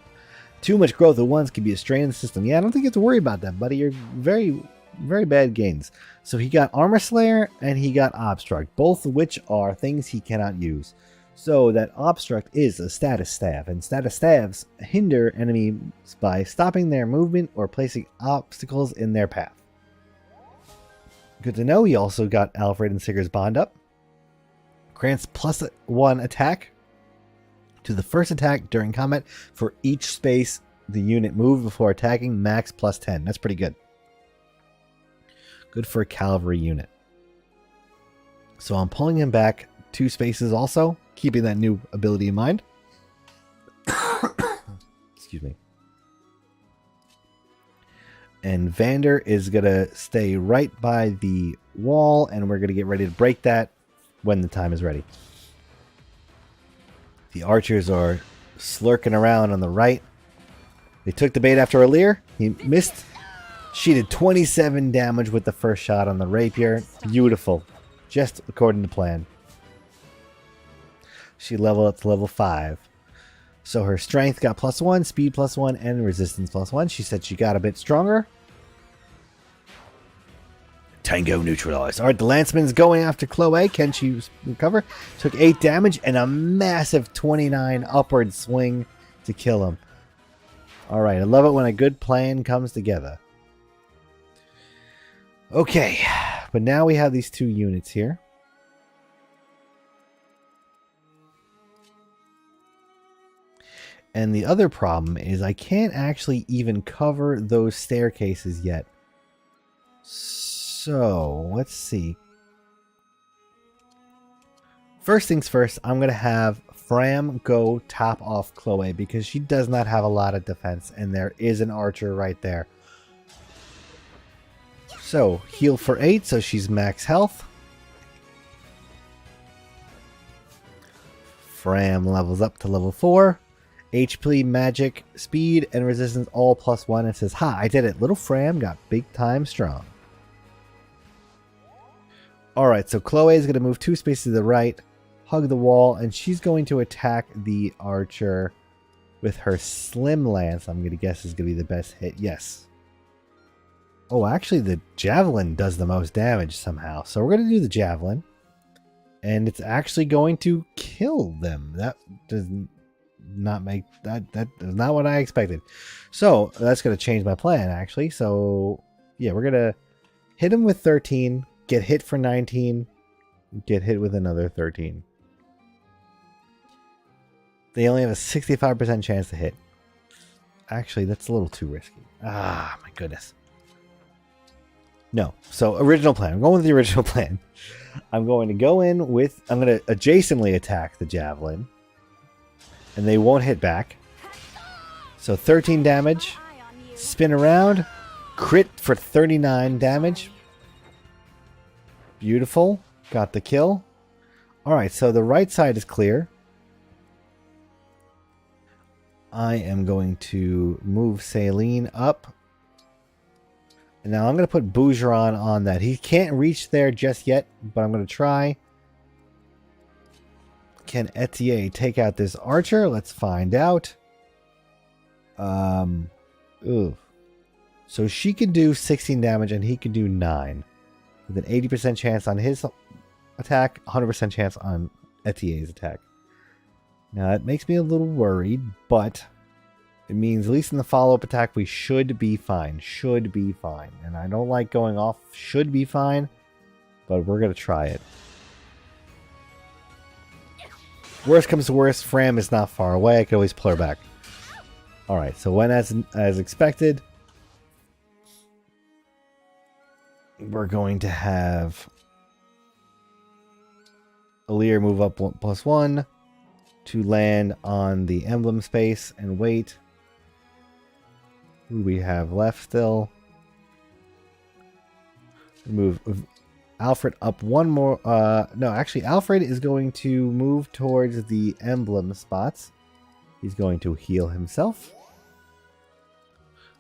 Too much growth at once can be a strain in the system. Yeah, I don't think you have to worry about that, buddy. You're very, very bad gains. So he got Armor Slayer and he got Obstruct, both of which are things he cannot use. So that Obstruct is a status staff, and status staffs hinder enemies by stopping their movement or placing obstacles in their path. Good to know. He also got Alfred and Sigur's Bond up. Grants +1 attack to the first attack during combat for each space the unit moved before attacking, max +10. That's pretty good. Good for a cavalry unit. So I'm pulling him back 2 spaces also, keeping that new ability in mind. Excuse me. And Vander is going to stay right by the wall, and we're going to get ready to break that when the time is ready. The archers are slurking around on the right. They took the bait after Alir. He missed. She did 27 damage with the first shot on the rapier. Beautiful. Just according to plan. She leveled up to level 5. So her strength got +1, speed +1, and resistance +1. She said she got a bit stronger. Tango neutralized. Alright, the Lanceman's going after Chloe. Can she recover? Took 8 damage and a massive 29 upward swing to kill him. Alright, I love it when a good plan comes together. Okay, but now we have these 2 units here. And the other problem is I can't actually even cover those staircases yet. So, let's see. First things first, I'm going to have Fram go top off Chloe because she does not have a lot of defense and there is an archer right there. So, heal for 8 so she's max health. Fram levels up to level 4. HP, magic, speed, and resistance all +1. It says, ha, I did it. Little Fram got big time strong. Alright, so Chloe is going to move 2 spaces to the right, hug the wall, and she's going to attack the archer with her slim lance. I'm going to guess is going to be the best hit. Yes. Oh, actually, the javelin does the most damage somehow. So we're going to do the javelin. And it's actually going to kill them. That doesn't... not make that is not what I expected. So that's going to change my plan actually. So yeah, we're going to hit him with 13, get hit for 19, get hit with another 13. They only have a 65% chance to hit. Actually, that's a little too risky. Ah, my goodness. No. So original plan. I'm going with the original plan. I'm going to go in with, I'm going to adjacently attack the javelin. And they won't hit back. So 13 damage. Spin around. Crit for 39 damage. Beautiful. Got the kill. Alright, so the right side is clear. I am going to move Saline up. And now I'm going to put Bougeron on that. He can't reach there just yet, but I'm going to try. Can Etier take out this archer? Let's find out. Ooh. So she can do 16 damage and he can do 9. With an 80% chance on his attack, 100% chance on Etier's attack. Now that makes me a little worried, but it means at least in the follow-up attack we should be fine. Should be fine. And I don't like going off should be fine, but we're going to try it. Worst comes to worst, Fram is not far away. I can always pull her back. Alright, so when as expected, we're going to have Alir move up +1 to land on the emblem space and wait. Who do we have left still? Move Alfred up one more. No, actually, Alfred is going to move towards the emblem spots. He's going to heal himself.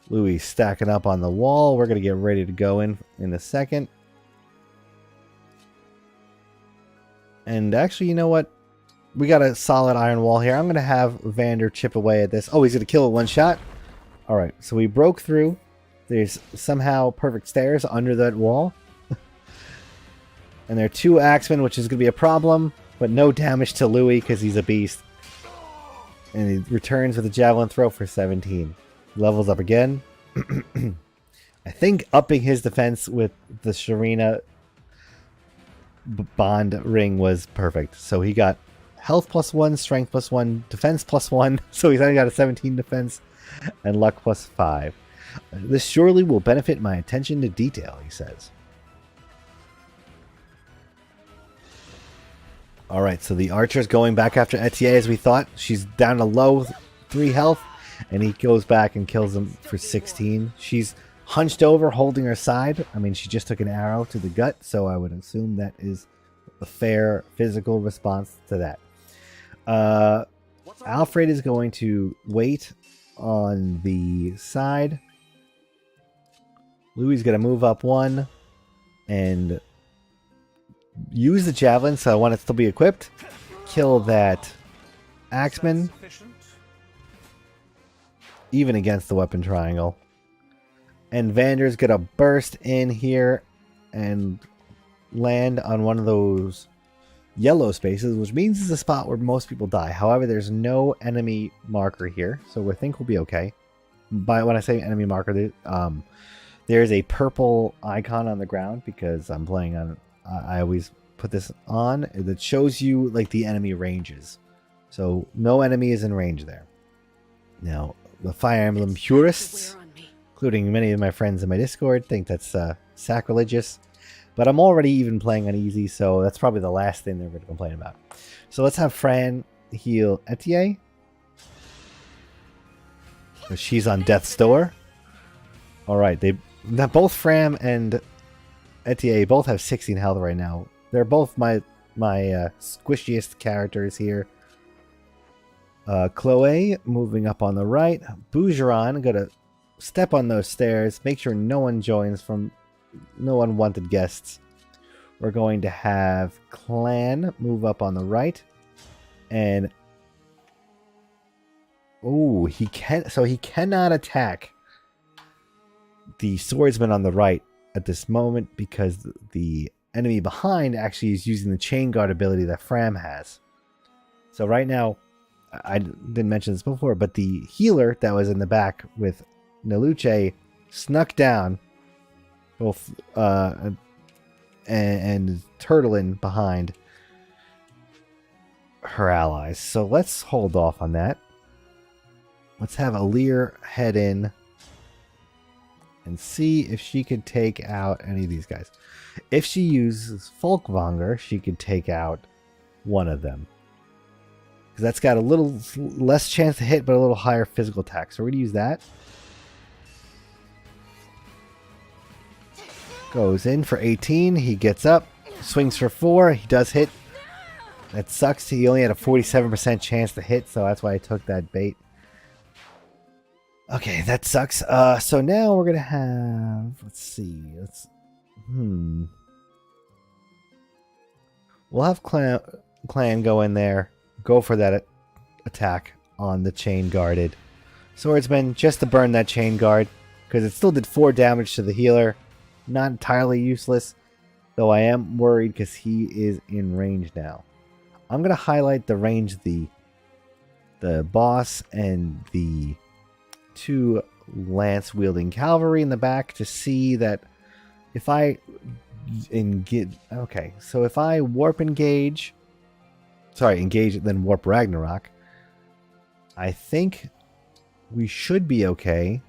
Louis stacking up on the wall. We're going to get ready to go in a second. And actually, you know what? We got a solid iron wall here. I'm going to have Vander chip away at this. Oh, he's going to kill it one shot. All right, so we broke through. There's somehow perfect stairs under that wall. And there are 2 axemen, which is going to be a problem. But no damage to Louis because he's a beast. And he returns with a javelin throw for 17. Levels up again. I think upping his defense with the Sharina bond ring was perfect. So he got health +1, strength +1, defense +1. So he's only got a 17 defense and luck +5. This surely will benefit my attention to detail, he says. Alright, so the archer's going back after Etier as we thought. She's down to low 3 health. And he goes back and kills him for 16. She's hunched over, holding her side. I mean, she just took an arrow to the gut, so I would assume that is a fair physical response to that. Alfred is going to wait on the side. Louis gonna move up 1 and use the javelin, so I want it to still be equipped. Kill that axeman, even against the weapon triangle. And Vander's gonna burst in here and land on one of those yellow spaces, which means it's a spot where most people die. However, there's no enemy marker here, so we think we'll be okay. By when I say enemy marker, there's a purple icon on the ground because I'm playing on. I always put this on that shows you like the enemy ranges. So no enemy is in range there. Now the Fire Emblem purists, including many of my friends in my Discord, think that's sacrilegious. But I'm already even playing on easy, so that's probably the last thing they're going to complain about. So let's have Fran heal Etier. She's on death's door. Alright, both Fram and Etier both have 16 health right now. They're both my squishiest characters here. Chloe moving up on the right. Bougeron gonna step on those stairs. Make sure no one joins from no unwanted guests. We're going to have Clan move up on the right. And oh, he cannot attack the swordsman on the right at this moment because the enemy behind actually is using the chain guard ability that Fram has. So right now, I didn't mention this before, but the healer that was in the back with Neluce snuck down both and turtling behind her allies. So let's hold off on that. Let's have Alir head in and see if she could take out any of these guys. If she uses Folkvanger, she could take out one of them. Because that's got a little less chance to hit, but a little higher physical attack. So we're going to use that. Goes in for 18. He gets up. Swings for 4. He does hit. That sucks. He only had a 47% chance to hit, so that's why I took that bait. Okay, that sucks. So now we're gonna have. Let's see. We'll have Clan go in there, go for that attack on the chain guarded swordsman, just to burn that chain guard, because it still did 4 damage to the healer. Not entirely useless, though I am worried because he is in range now. I'm gonna highlight the range the boss and the 2 lance-wielding cavalry in the back to see that if I okay, so if I engage then warp Ragnarok, I think we should be okay.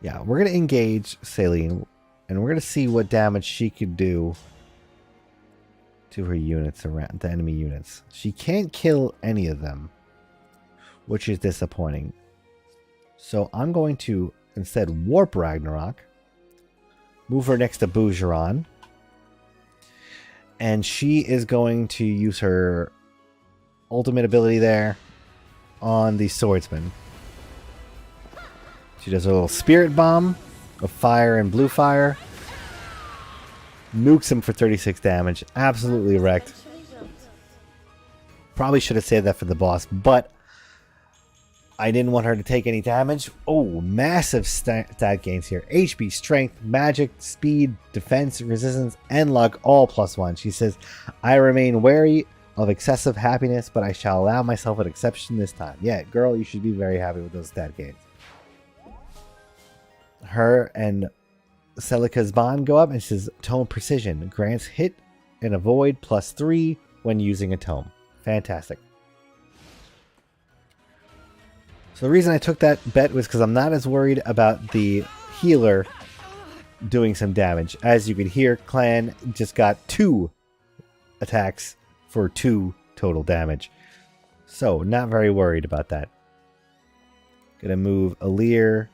Yeah, we're going to engage Celine, and we're going to see what damage she could do to her units around the enemy units. She can't kill any of them, which is disappointing. So I'm going to instead warp Ragnarok, move her next to Bougeron, and she is going to use her ultimate ability there on the swordsman. She does a little spirit bomb of fire and blue fire. Nukes him for 36 damage. Absolutely wrecked. Probably should have saved that for the boss, but I didn't want her to take any damage. Oh, massive stat gains here. HP, strength, magic, speed, defense, resistance, and luck, all +1. She says, I remain wary of excessive happiness, but I shall allow myself an exception this time. Yeah, girl, you should be very happy with those stat gains. Her and Celica's bond go up, and it says Tome Precision. Grants hit and avoid +3 when using a tome. Fantastic. So the reason I took that bet was because I'm not as worried about the healer doing some damage. As you can hear, Clan just got 2 attacks for 2 total damage. So not very worried about that. Gonna move Alir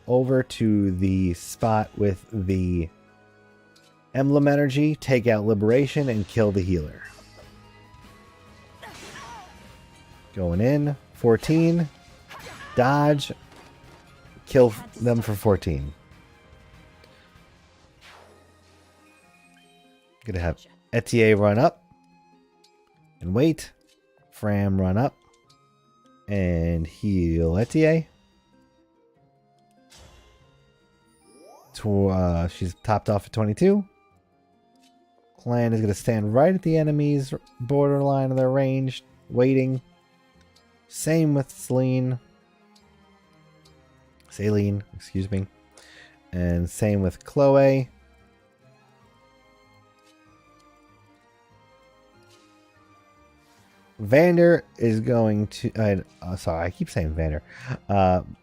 over to the spot with the Emblem energy, take out Liberation, and kill the healer. Going in, 14. dodge, kill them for 14. Gonna have Etier run up and wait. Fram run up and heal Etier. She's topped off at 22. Clan is going to stand right at the enemy's borderline of their range, waiting. Same with Celine, excuse me. And same with Chloe. Vander is going to... sorry, I keep saying Vander.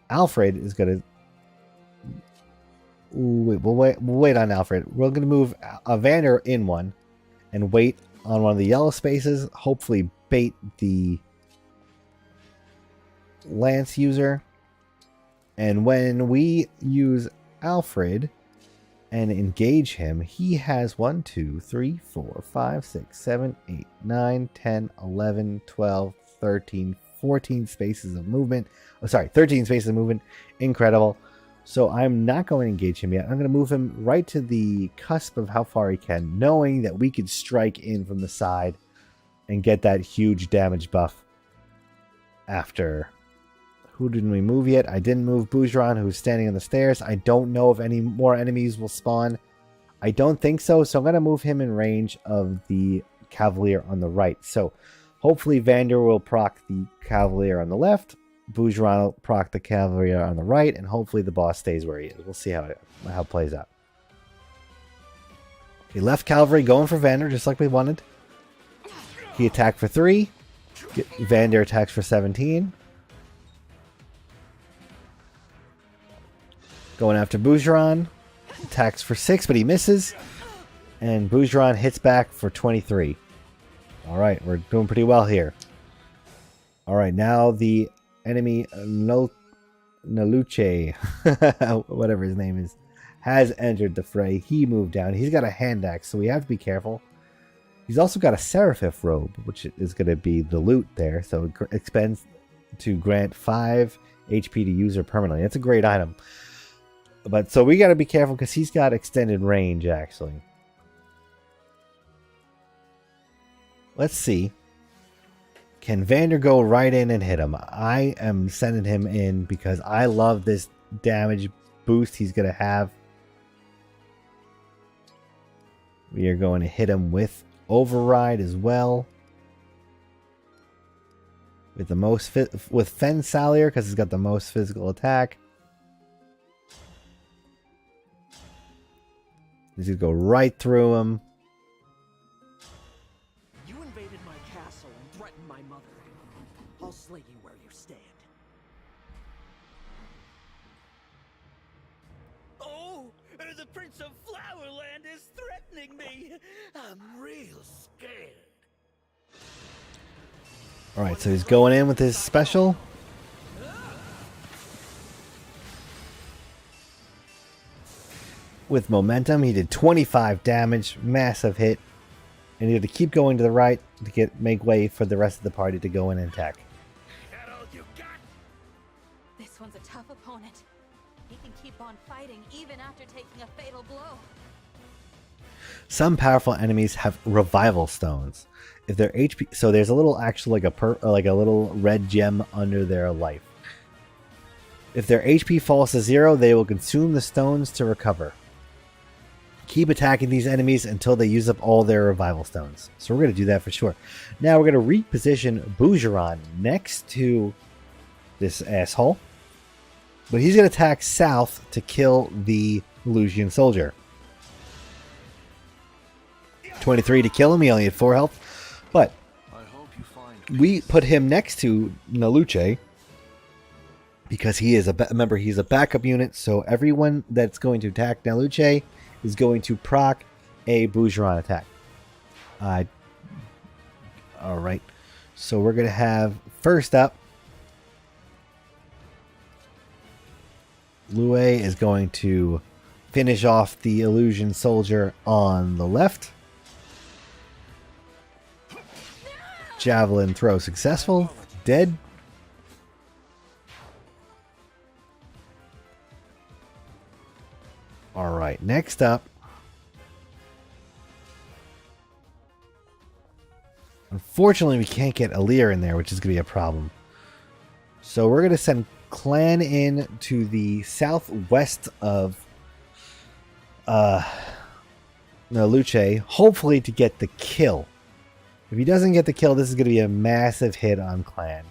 Alfred is going to... We'll wait on Alfred. We're going to move Vander in one and wait on one of the yellow spaces. Hopefully bait the Lance user. And when we use Alfred and engage him, he has 1, 2, 3, 4, 5, 6, 7, 8, 9, 10, 11, 12, 13, 14 spaces of movement. Oh, sorry, 13 spaces of movement. Incredible. So I'm not going to engage him yet. I'm going to move him right to the cusp of how far he can, knowing that we could strike in from the side and get that huge damage buff after. Who didn't we move yet? I didn't move Bougeron, who's standing on the stairs. I don't know if any more enemies will spawn. I don't think so, so I'm going to move him in range of the Cavalier on the right. So hopefully Vander will proc the Cavalier on the left. Bougeron will proc the Cavalier on the right, and hopefully the boss stays where he is. We'll see how it plays out. Okay, left Cavalry going for Vander, just like we wanted. He attacked for 3. Vander attacks for 17. Going after Bougeron. Attacks for 6, but he misses. And Bougeron hits back for 23. Alright, we're doing pretty well here. Alright, now the enemy Naluche, whatever his name is, has entered the fray. He moved down. He's got a hand axe, so we have to be careful. He's also got a Seraphif robe, which is going to be the loot there. So it expends to grant 5 HP to user permanently. That's a great item. But so we got to be careful because he's got extended range, actually. Let's see. Can Vander go right in and hit him? I am sending him in because I love this damage boost he's going to have. We are going to hit him with Override as well. With the most with Fen Salier because he's got the most physical attack. He's going to go right through him. I'll slay you where you stand. Oh, the Prince of Flowerland is threatening me. I'm real scared. Alright, so he's going in with his special. With momentum, he did 25 damage, massive hit. And he had to keep going to the right to make way for the rest of the party to go in and attack. This one's a tough opponent. He can keep on fighting even after taking a fatal blow. Some powerful enemies have revival stones. If their HP, so there's a little actually like a little red gem under their life. If their HP falls to 0, they will consume the stones to recover. Keep attacking these enemies until they use up all their revival stones. So we're going to do that for sure. Now we're going to reposition Bougeron next to this asshole. But he's going to attack south to kill the Illusion Soldier. 23 to kill him. He only had 4 health. But we put him next to Naluche because he is remember, he's a backup unit. So everyone that's going to attack Naluche is going to proc a Bougeron attack. Alright. So we're going to have first up, Lue is going to finish off the Illusion Soldier on the left. Javelin throw successful. Dead. Alright, next up. Unfortunately, we can't get Alir in there, which is going to be a problem. So we're going to send Clan in to the southwest of Luce, hopefully to get the kill. If he doesn't get the kill, this is going to be a massive hit on Clan.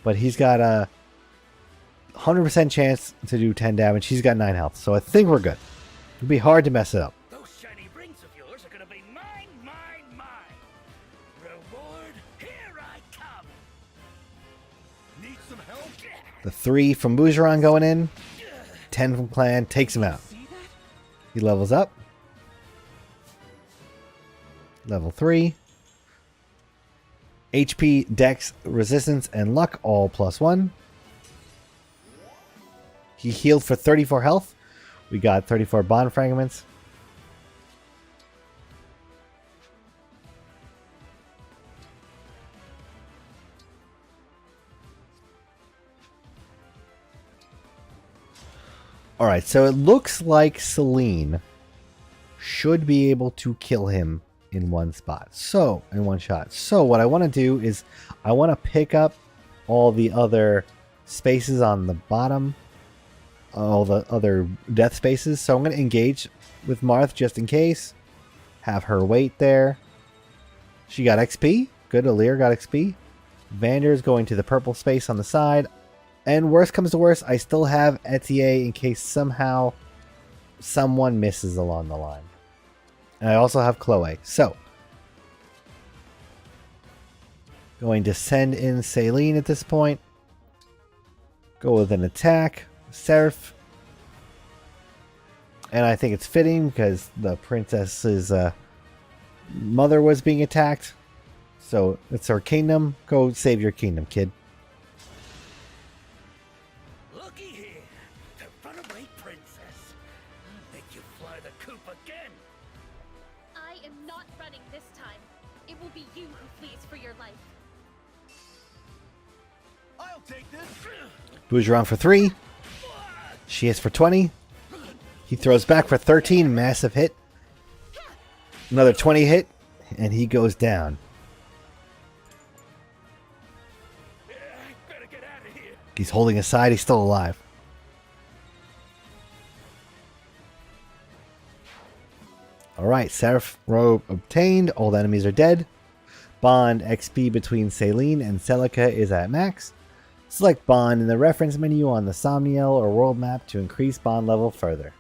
But he's got a 100% chance to do 10 damage. He's got 9 health, so I think we're good. It'll be hard to mess it up. Those shiny rings of yours are gonna be mine, mine, mine. Reward, here I come. Need some help? The 3 from Bougeron going in. 10 from Clan. Takes him out. He levels up. Level 3. HP, Dex, Resistance, and Luck all +1. He healed for 34 health. We got 34 bond fragments. Alright, so it looks like Celine should be able to kill him in one spot. So, in one shot. So, what I want to do is I want to pick up all the other spaces on the bottom. All the other death spaces. So, I'm going to engage with Marth just in case. Have her wait there. She got XP. Good, Alir got XP. Vander's going to the purple space on the side. And worst comes to worst, I still have Etier in case somehow someone misses along the line. And I also have Chloe. So, going to send in Celine at this point. Go with an attack. Seraph. And I think it's fitting because the princess's mother was being attacked. So, it's her kingdom. Go save your kingdom, kid. Looky here, the runaway princess. I'll make you fly the coop again. I am not running this time. It will be you who flees for your life. I'll take this. Bougeron for 3. She hits for 20. He throws back for 13. Massive hit. Another 20 hit. And he goes down. Better get out of here. He's holding aside. He's still alive. Alright, Seraph robe obtained. All the enemies are dead. Bond XP between Celine and Celica is at max. Select Bond in the reference menu on the Somniel or world map to increase Bond level further.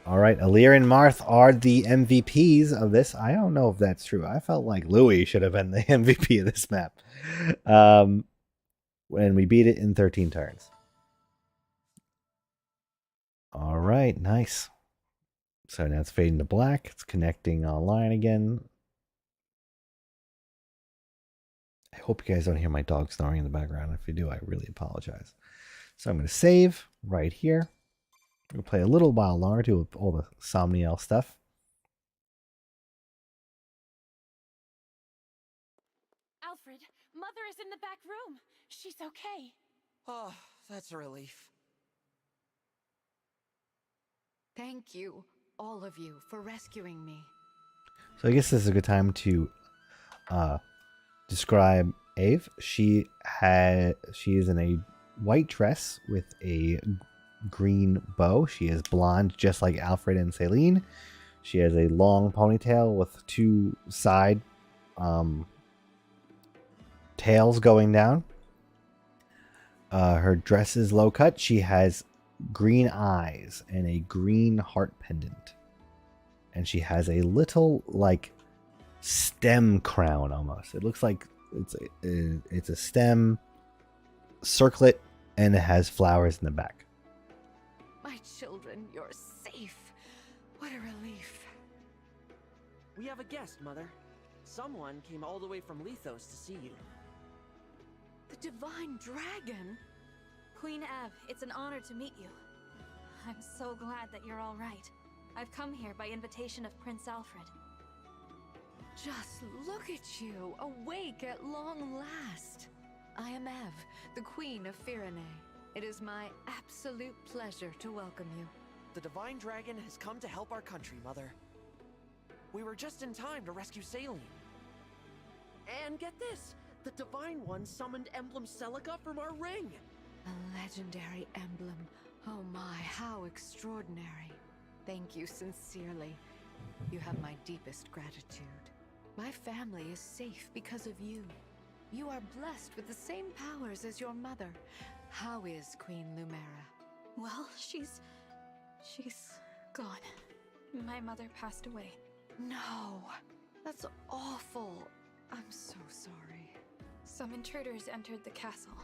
Alright, Alir and Marth are the MVPs of this. I don't know if that's true. I felt like Louis should have been the MVP of this map. When we beat it in 13 turns. Alright, nice. So now it's fading to black. It's connecting online again. I hope you guys don't hear my dog snoring in the background. If you do, I really apologize. So I'm going to save right here. We'll play a little while longer, do all the Somniel stuff. Alfred, Mother is in the back room. She's okay. Oh, that's a relief. Thank you, all of you, for rescuing me. So I guess this is a good time to describe Ave. She is in a white dress with a green bow. She is blonde, just like Alfred and Celine. She has a long ponytail with 2 side tails going down. Her dress is low cut. She has green eyes and a green heart pendant. And she has a little, like, stem crown almost. It looks like it's a stem circlet, and it has flowers in the back. My children, you're safe. What a relief. We have a guest, Mother. Someone came all the way from Lethos to see you. The Divine Dragon? Queen Ev, it's an honor to meet you. I'm so glad that you're all right. I've come here by invitation of Prince Alfred. Just look at you, awake at long last. I am Ev, the Queen of Firene. It is my absolute pleasure to welcome you. The Divine Dragon has come to help our country, Mother. We were just in time to rescue Saline. And get this! The Divine One summoned Emblem Celica from our ring! A legendary emblem. Oh my, how extraordinary. Thank you sincerely. You have my deepest gratitude. My family is safe because of you. You are blessed with the same powers as your mother. How is Queen Lumera? Well, she's gone. My mother passed away. No, that's awful. I'm so sorry. Some intruders entered the castle.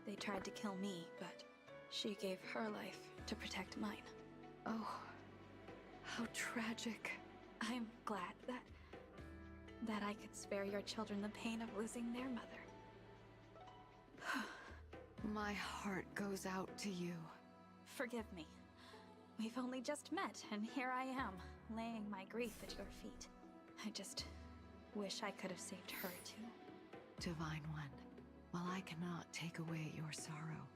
They tried to kill me, but she gave her life to protect mine. Oh, how tragic. I'm glad that I could spare your children the pain of losing their mother. My heart goes out to you. Forgive me. We've only just met, and here I am, laying my grief at your feet. I just wish I could have saved her too. Divine One, while I cannot take away your sorrow,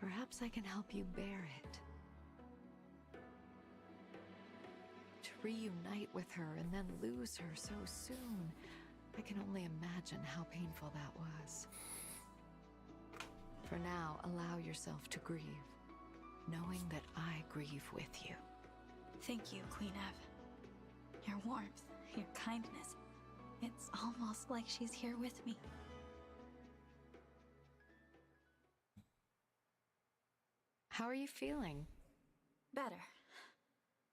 perhaps I can help you bear it. To reunite with her and then lose her so soon, I can only imagine how painful that was. For now, allow yourself to grieve, knowing that I grieve with you. Thank you, Queen Ev. Your warmth, your kindness. It's almost like she's here with me. How are you feeling? Better.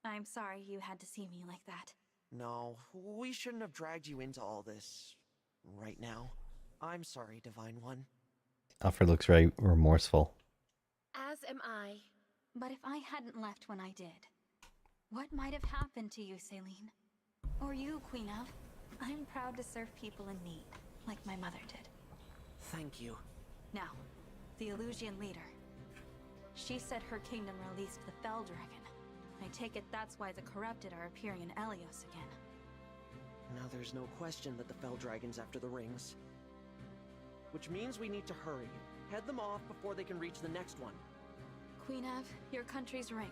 I'm sorry you had to see me like that. No, we shouldn't have dragged you into all this right now. I'm sorry, Divine One. Alfred looks very remorseful. As am I. But if I hadn't left when I did, what might have happened to you, Saline? Or you, Queen Ev? I'm proud to serve people in need, like my mother did. Thank you. Now, the Illusion leader. She said her kingdom released the Fell Dragon. I take it that's why the corrupted are appearing in Elios again. Now there's no question that the Fell Dragon's after the rings. Which means we need to hurry. Head them off before they can reach the next one. Queen Ev, your country's ring.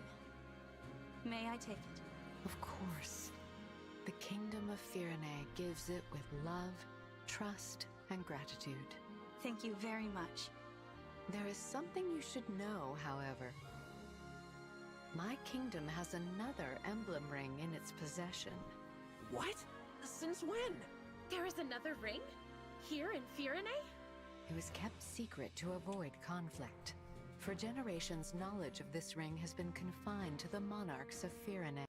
May I take it? Of course. The Kingdom of Firene gives it with love, trust, and gratitude. Thank you very much. There is something you should know, however. My kingdom has another emblem ring in its possession. What? Since when? There is another ring? Here in Firene? It was kept secret to avoid conflict. For generations, knowledge of this ring has been confined to the monarchs of Firene.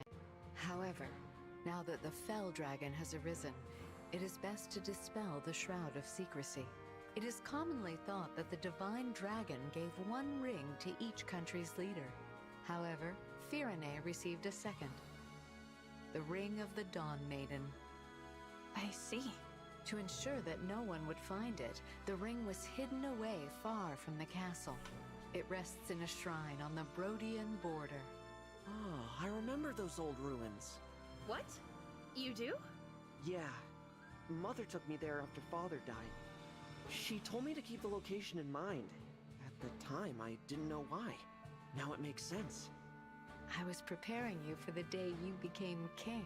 However, now that the Fell Dragon has arisen, it is best to dispel the shroud of secrecy. It is commonly thought that the Divine Dragon gave one ring to each country's leader. However, Firene received a second. The Ring of the Dawn Maiden. I see. To ensure that no one would find it, the ring was hidden away far from the castle. It rests in a shrine on the Brodian border. Oh, I remember those old ruins. What? You do? Yeah. Mother took me there after Father died. She told me to keep the location in mind. At the time, I didn't know why. Now it makes sense. I was preparing you for the day you became king.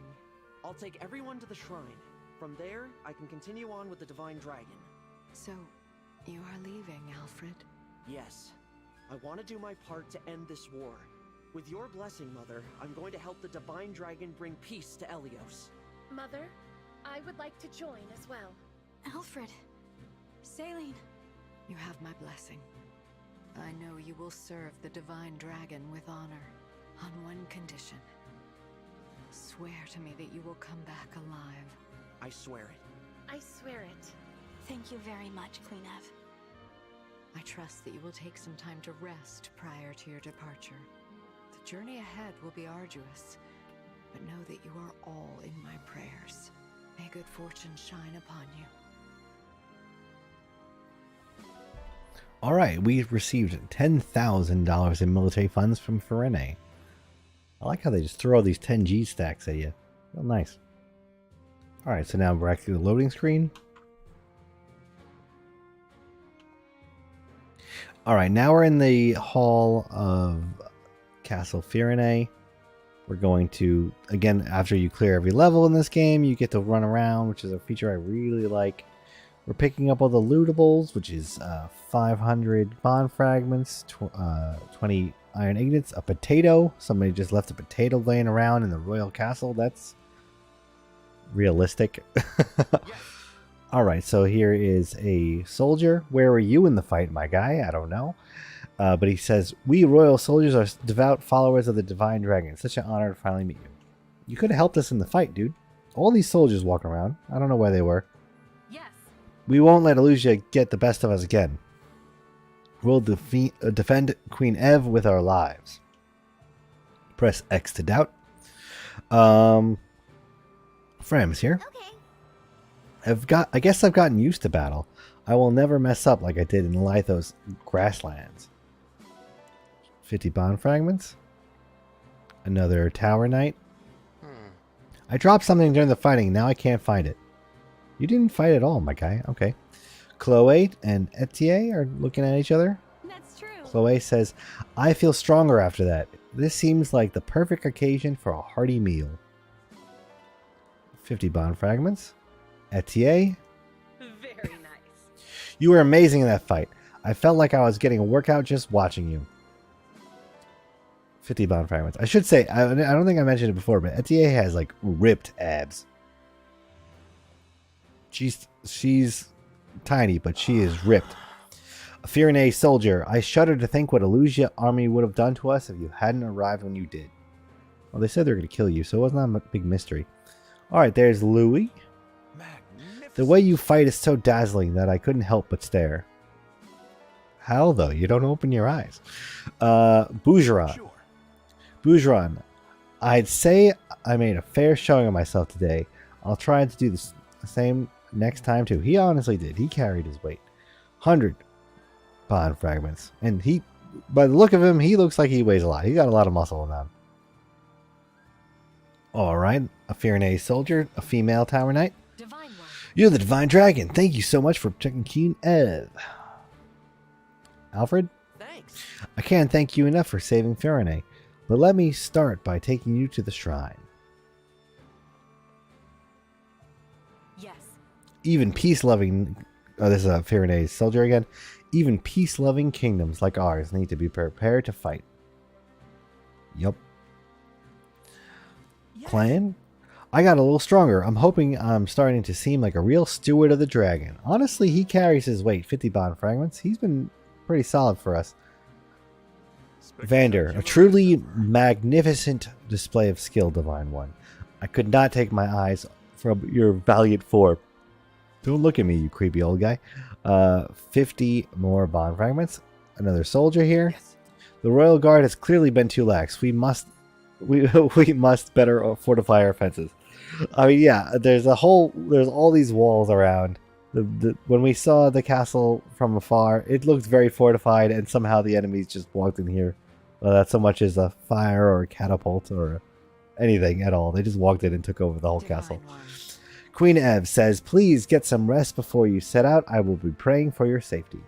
I'll take everyone to the shrine. From there, I can continue on with the Divine Dragon. So, you are leaving, Alfred? Yes. I want to do my part to end this war. With your blessing, Mother, I'm going to help the Divine Dragon bring peace to Elios. Mother, I would like to join as well. Alfred. Saline. You have my blessing. I know you will serve the Divine Dragon with honor, on one condition. Swear to me that you will come back alive. I swear it. I swear it. Thank you very much, Queen Ev. I trust that you will take some time to rest prior to your departure. The journey ahead will be arduous, but know that you are all in my prayers. May good fortune shine upon you. All right, we've received $10,000 in military funds from Firene. I like how they just throw these 10G stacks at you. Real nice. All right, so now we're back to the loading screen. All right, now we're in the hall of Castle Firene. We're going to, again, after you clear every level in this game, you get to run around, which is a feature I really like. We're picking up all the lootables, which is 500 bond fragments, 20 iron ingots, a potato. Somebody just left a potato laying around in the royal castle. That's realistic. All right, so here is a soldier. Where were you in the fight, my guy? I don't know. But he says, we royal soldiers are devout followers of the divine dragon. It's such an honor to finally meet you. You could have helped us in the fight, dude. All these soldiers walking around. I don't know where they were. Yes. We won't let Elusia get the best of us again. We'll defend Queen Ev with our lives. Press X to doubt. Fram's here. Okay. I guess I've gotten used to battle. I will never mess up like I did in Lythos grasslands. 50 bond fragments. Another tower knight. I dropped something during the fighting. Now I can't find it. You didn't fight at all, my guy. Okay. Chloe and Etienne are looking at each other. That's true. Chloe says, I feel stronger after that. This seems like the perfect occasion for a hearty meal. 50 bond fragments. Etienne. Very nice. You were amazing in that fight. I felt like I was getting a workout just watching you. 50 bond fragments. I should say, I don't think I mentioned it before, but Etienne has like ripped abs. She's tiny, but she is ripped. A Firene soldier. I shudder to think what Elusia army would have done to us if you hadn't arrived when you did. Well, they said they were going to kill you, so it was not a big mystery. Alright, there's Louis. The way you fight is so dazzling that I couldn't help but stare. How, though? You don't open your eyes. Bougeron. Sure. Bougeron. I'd say I made a fair showing of myself today. I'll try to do the same next time, too. He honestly did. He carried his weight. 100 bond fragments. And he, by the look of him, he looks like he weighs a lot. He got a lot of muscle in him. Alright. A Firene soldier. A female tower knight. Divine one. You're the divine dragon. Thank you so much for protecting Queen Ev. Alfred? Thanks. I can't thank you enough for saving Firene, but let me start by taking you to the shrine. Yes. Even peace-loving... Oh, this is a Firene soldier again. Even peace-loving kingdoms like ours need to be prepared to fight. Yup. Yes. Clan? I got a little stronger. I'm hoping I'm starting to seem like a real steward of the dragon. Honestly, he carries his weight. 50 bond fragments. He's been pretty solid for us. Vander, a truly magnificent display of skill, Divine One. I could not take my eyes from your valiant form. Don't look at me, you creepy old guy. 50 more bond fragments. Another soldier here. Yes. The Royal Guard has clearly been too lax. We must better fortify our fences. I mean, yeah, there's all these walls around. When we saw the castle from afar, it looked very fortified, and somehow the enemies just walked in here without so much as a fire or a catapult or anything at all. They just walked in and took over the whole castle. One. Queen Ev says, please get some rest before you set out. I will be praying for your safety.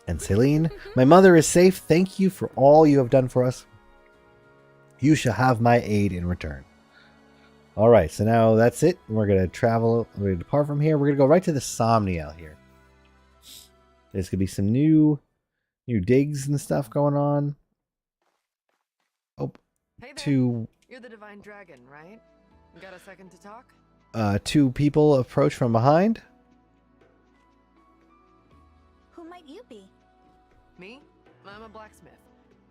And Celine, my mother is safe. Thank you for all you have done for us. You shall have my aid in return. Alright, so now that's it. We're going to travel. We're going to depart from here. We're going to go right to the Somniel here. There's going to be some new digs and stuff going on. Oh, Hey there. two You're the divine dragon, right? Got a second to talk? two people approach from behind. Who might you be? Me? I'm a blacksmith.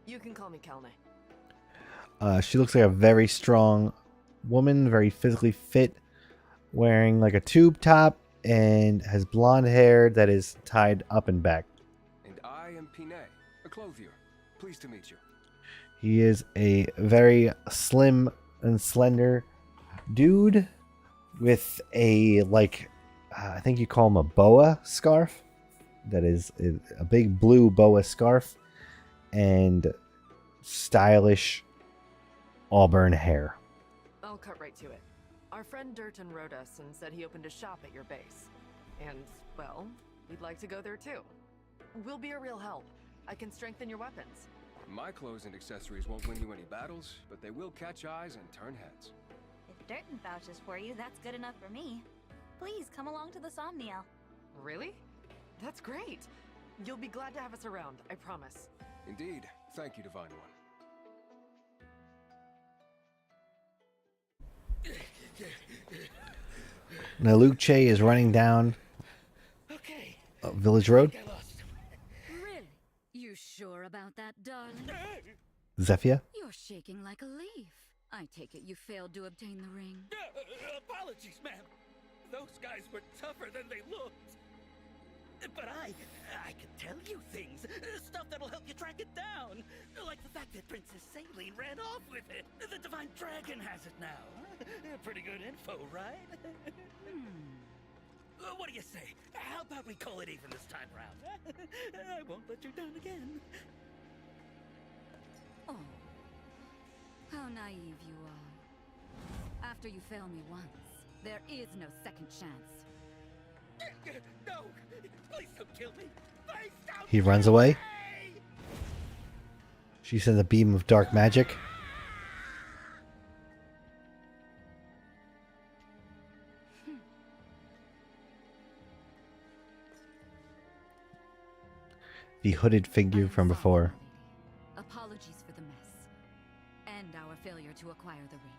You can call me Kelne. She looks like a very strong woman, very physically fit, wearing like a tube top and has blonde hair that is tied up and back. And I am Pinet, a clothier. Pleased to meet you. He is a very slim and slender dude with a, like, I think you call him a boa scarf. That is a big blue boa scarf and stylish auburn hair. I'll cut right to it. Our friend Durton wrote us and said he opened a shop at your base. And, well, we'd like to go there too. We'll be a real help. I can strengthen your weapons. My clothes and accessories won't win you any battles, but they will catch eyes and turn heads. If Durton vouches for you, that's good enough for me. Please come along to the Somniel. Really? That's great. You'll be glad to have us around, I promise. Indeed. Thank you, Divine One. Now Luke Che is running down Okay. Village Road. I lost him. Really? You sure about that, darling? Zephyr? You're shaking like a leaf. I take it you failed to obtain the ring. Apologies, ma'am. Those guys were tougher than they looked. But I can tell you things. Stuff that'll help you track it down. Like the fact that Princess Saline ran off with it. The Divine Dragon has it now. Pretty good info, right? What do you say? How about we call it even this time round? I won't let you down again. Oh, how naive you are. After you fail me once, there is no second chance. No! Please don't kill me! Please don't He runs away. She sends a beam of dark magic. The hooded figure from before. Apologies for the mess. And our failure to acquire the ring.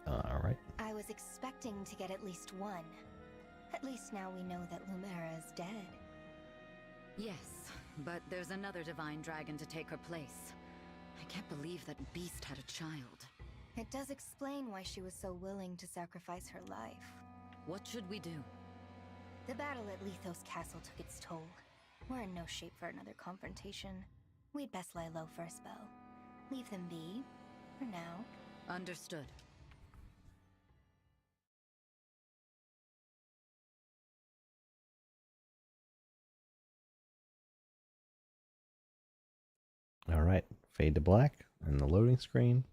Alright. I was expecting to get at least one. At least now we know that Lumera is dead. Yes, but there's another divine dragon to take her place. I can't believe that beast had a child. It does explain why she was so willing to sacrifice her life. What should we do? The battle at Lethos Castle took its toll. We're in no shape for another confrontation. We'd best lie low for a spell. Leave them be, for now. Understood. Alright. Fade to black and the loading screen.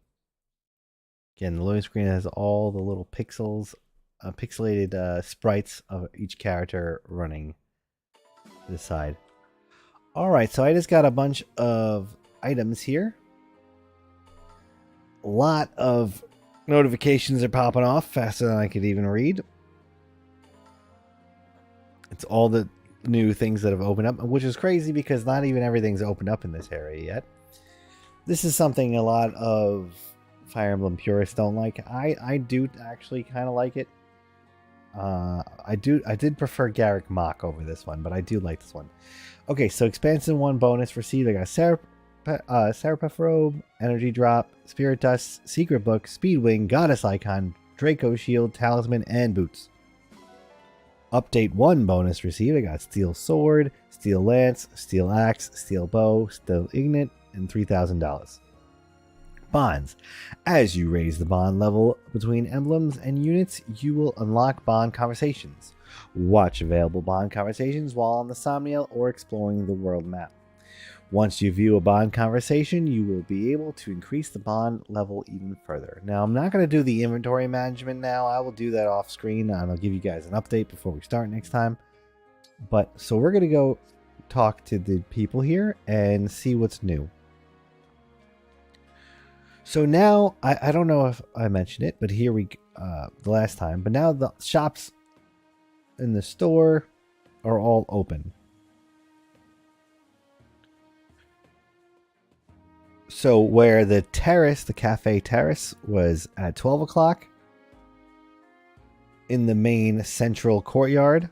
Again, the loading screen has all the little pixels, pixelated sprites of each character running to the side. Alright, so I just got a bunch of items here. A lot of notifications are popping off faster than I could even read. It's all the new things that have opened up, which is crazy because not even everything's opened up in this area yet. This is something a lot of Fire Emblem purists don't like. I do actually kind of like it. I did prefer Garrick Mach over this one, but I do like this one. Okay, so expansion 1 bonus received. I got Serapeth Robe, Energy Drop, Spirit Dust, Secret Book, Speedwing, Goddess Icon, Draco Shield, Talisman, and Boots. Update 1 bonus received. I got Steel Sword, Steel Lance, Steel Axe, Steel Bow, Steel Ignite, and $3,000. Bonds. As you raise the bond level between emblems and units, you will unlock bond conversations. Watch available bond conversations while on the Somniel or exploring the world map. Once you view a bond conversation, you will be able to increase the bond level even further. Now, I'm not going to do the inventory management now. I will do that off screen, and I'll give you guys an update before we start next time. So we're going to go talk to the people here and see what's new. So now, I don't know if I mentioned it, but here we the last time. But now the shops in the store are all open. So where the terrace, the cafe terrace, was at 12 o'clock in the main central courtyard.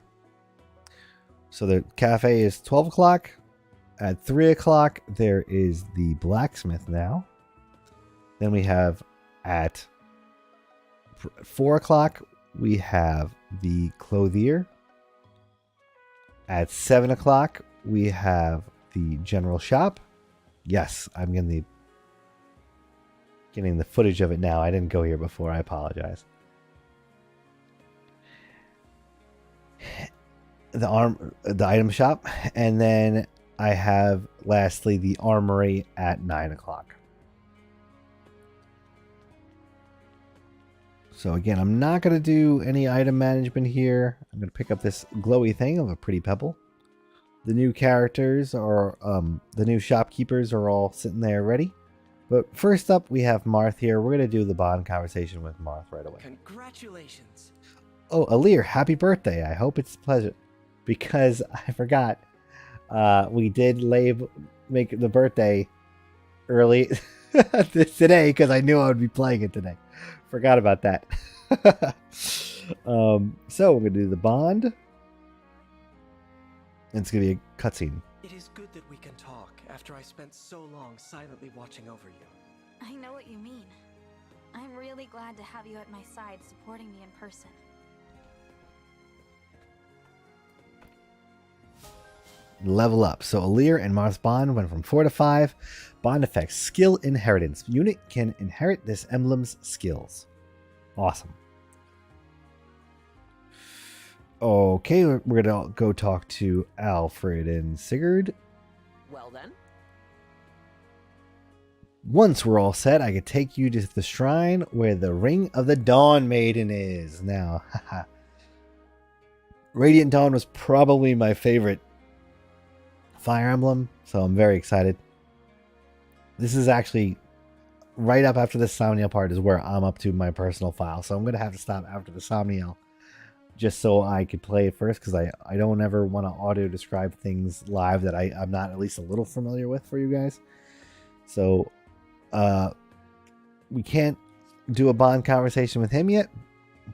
So the cafe is 12 o'clock. At 3 o'clock, there is the blacksmith now. Then we have at 4 o'clock, we have the clothier. At 7 o'clock, we have the general shop. Yes, I'm getting the footage of it now. I didn't go here before. I apologize. The item shop. And then I have, lastly, the armory at 9 o'clock. So again, I'm not going to do any item management here. I'm going to pick up this glowy thing of a pretty pebble. The new characters are, the new shopkeepers are all sitting there ready. But first up, we have Marth here. We're going to do the bond conversation with Marth right away. Congratulations. Oh, Alir, happy birthday. I hope it's pleasant. Because I forgot, we did make the birthday early today because I knew I would be playing it today. Forgot about that. So we're going to do the bond. And it's going to be a cutscene. It is good that we can talk after I spent so long silently watching over you. I know what you mean. I'm really glad to have you at my side supporting me in person. Level up. So Alir and Marth's bond went from 4 to 5. Bond affects skill inheritance. Unit can inherit this emblem's skills. Awesome. Okay, we're gonna go talk to Alfred and Sigurd. Well then. Once we're all set, I could take you to the shrine where the Ring of the Dawn Maiden is. Now, Radiant Dawn was probably my favorite Fire Emblem, so I'm very excited. This is actually right up after the Somniel part is where I'm up to my personal file, so I'm going to have to stop after the Somniel just so I could play it first, because I don't ever want to auto-describe things live that I'm not at least a little familiar with for you guys. So, we can't do a bond conversation with him yet,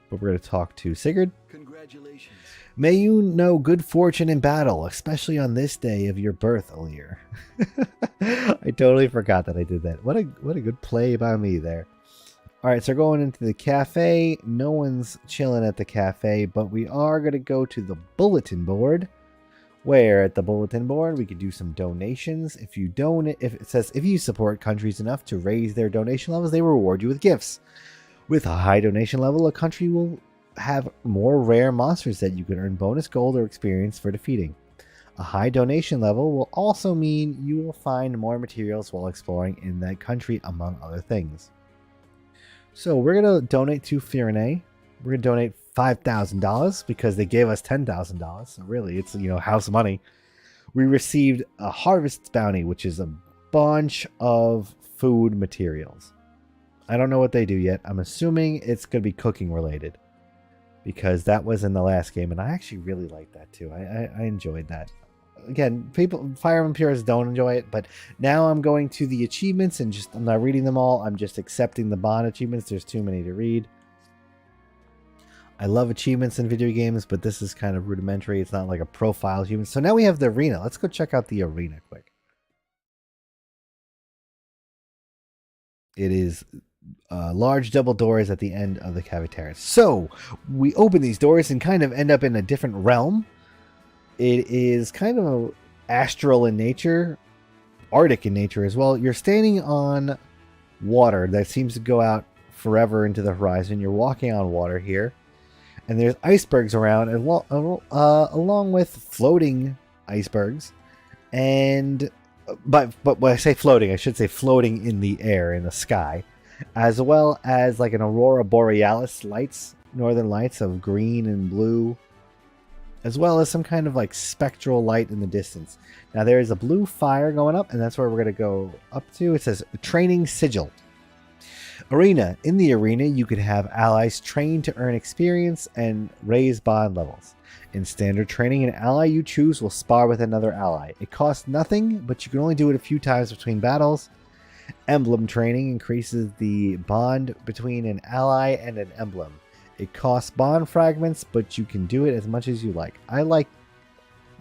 but we're going to talk to Sigurd. Congratulations. May you know good fortune in battle, especially on this day of your birth, Alir. I totally forgot that I did that. What a good play by me there. All right, so going into the cafe. No one's chilling at the cafe, but we are going to go to the bulletin board, where at the bulletin board we could do some donations. If it says if you support countries enough to raise their donation levels, they reward you with gifts. With a high donation level, a country will have more rare monsters that you can earn bonus gold or experience for defeating. A high donation level will also mean you will find more materials while exploring in that country, among other things. So we're going to donate to Firene. We're going to donate $5,000 because they gave us $10,000. So really, it's, house money. We received a harvest bounty, which is a bunch of food materials. I don't know what they do yet. I'm assuming it's going to be cooking related, because that was in the last game, and I actually really liked that too. I enjoyed that. Again, Fire Emblem purists don't enjoy it, but now I'm going to the achievements and I'm not reading them all. I'm just accepting the bond achievements. There's too many to read. I love achievements in video games, but this is kind of rudimentary. It's not like a profile achievement. So now we have the arena. Let's go check out the arena quick. It is large double doors at the end of the cafeteria. So we open these doors and kind of end up in a different realm. It is kind of astral in nature, Arctic in nature as well. You're standing on water that seems to go out forever into the horizon. You're walking on water here, and there's icebergs around, along with floating icebergs. And but when I say floating, I should say floating in the air, in the sky, as well as like an aurora borealis lights, northern lights of green and blue, as well as some kind of like spectral light in the distance. Now there is a blue fire going up, and that's where we're going to go up to. It says Training Sigil. Arena. In the arena, you could have allies trained to earn experience and raise bond levels. In standard training, an ally you choose will spar with another ally. It costs nothing, but you can only do it a few times between battles. Emblem training increases the bond between an ally and an emblem. It costs bond fragments, but you can do it as much as you like. I like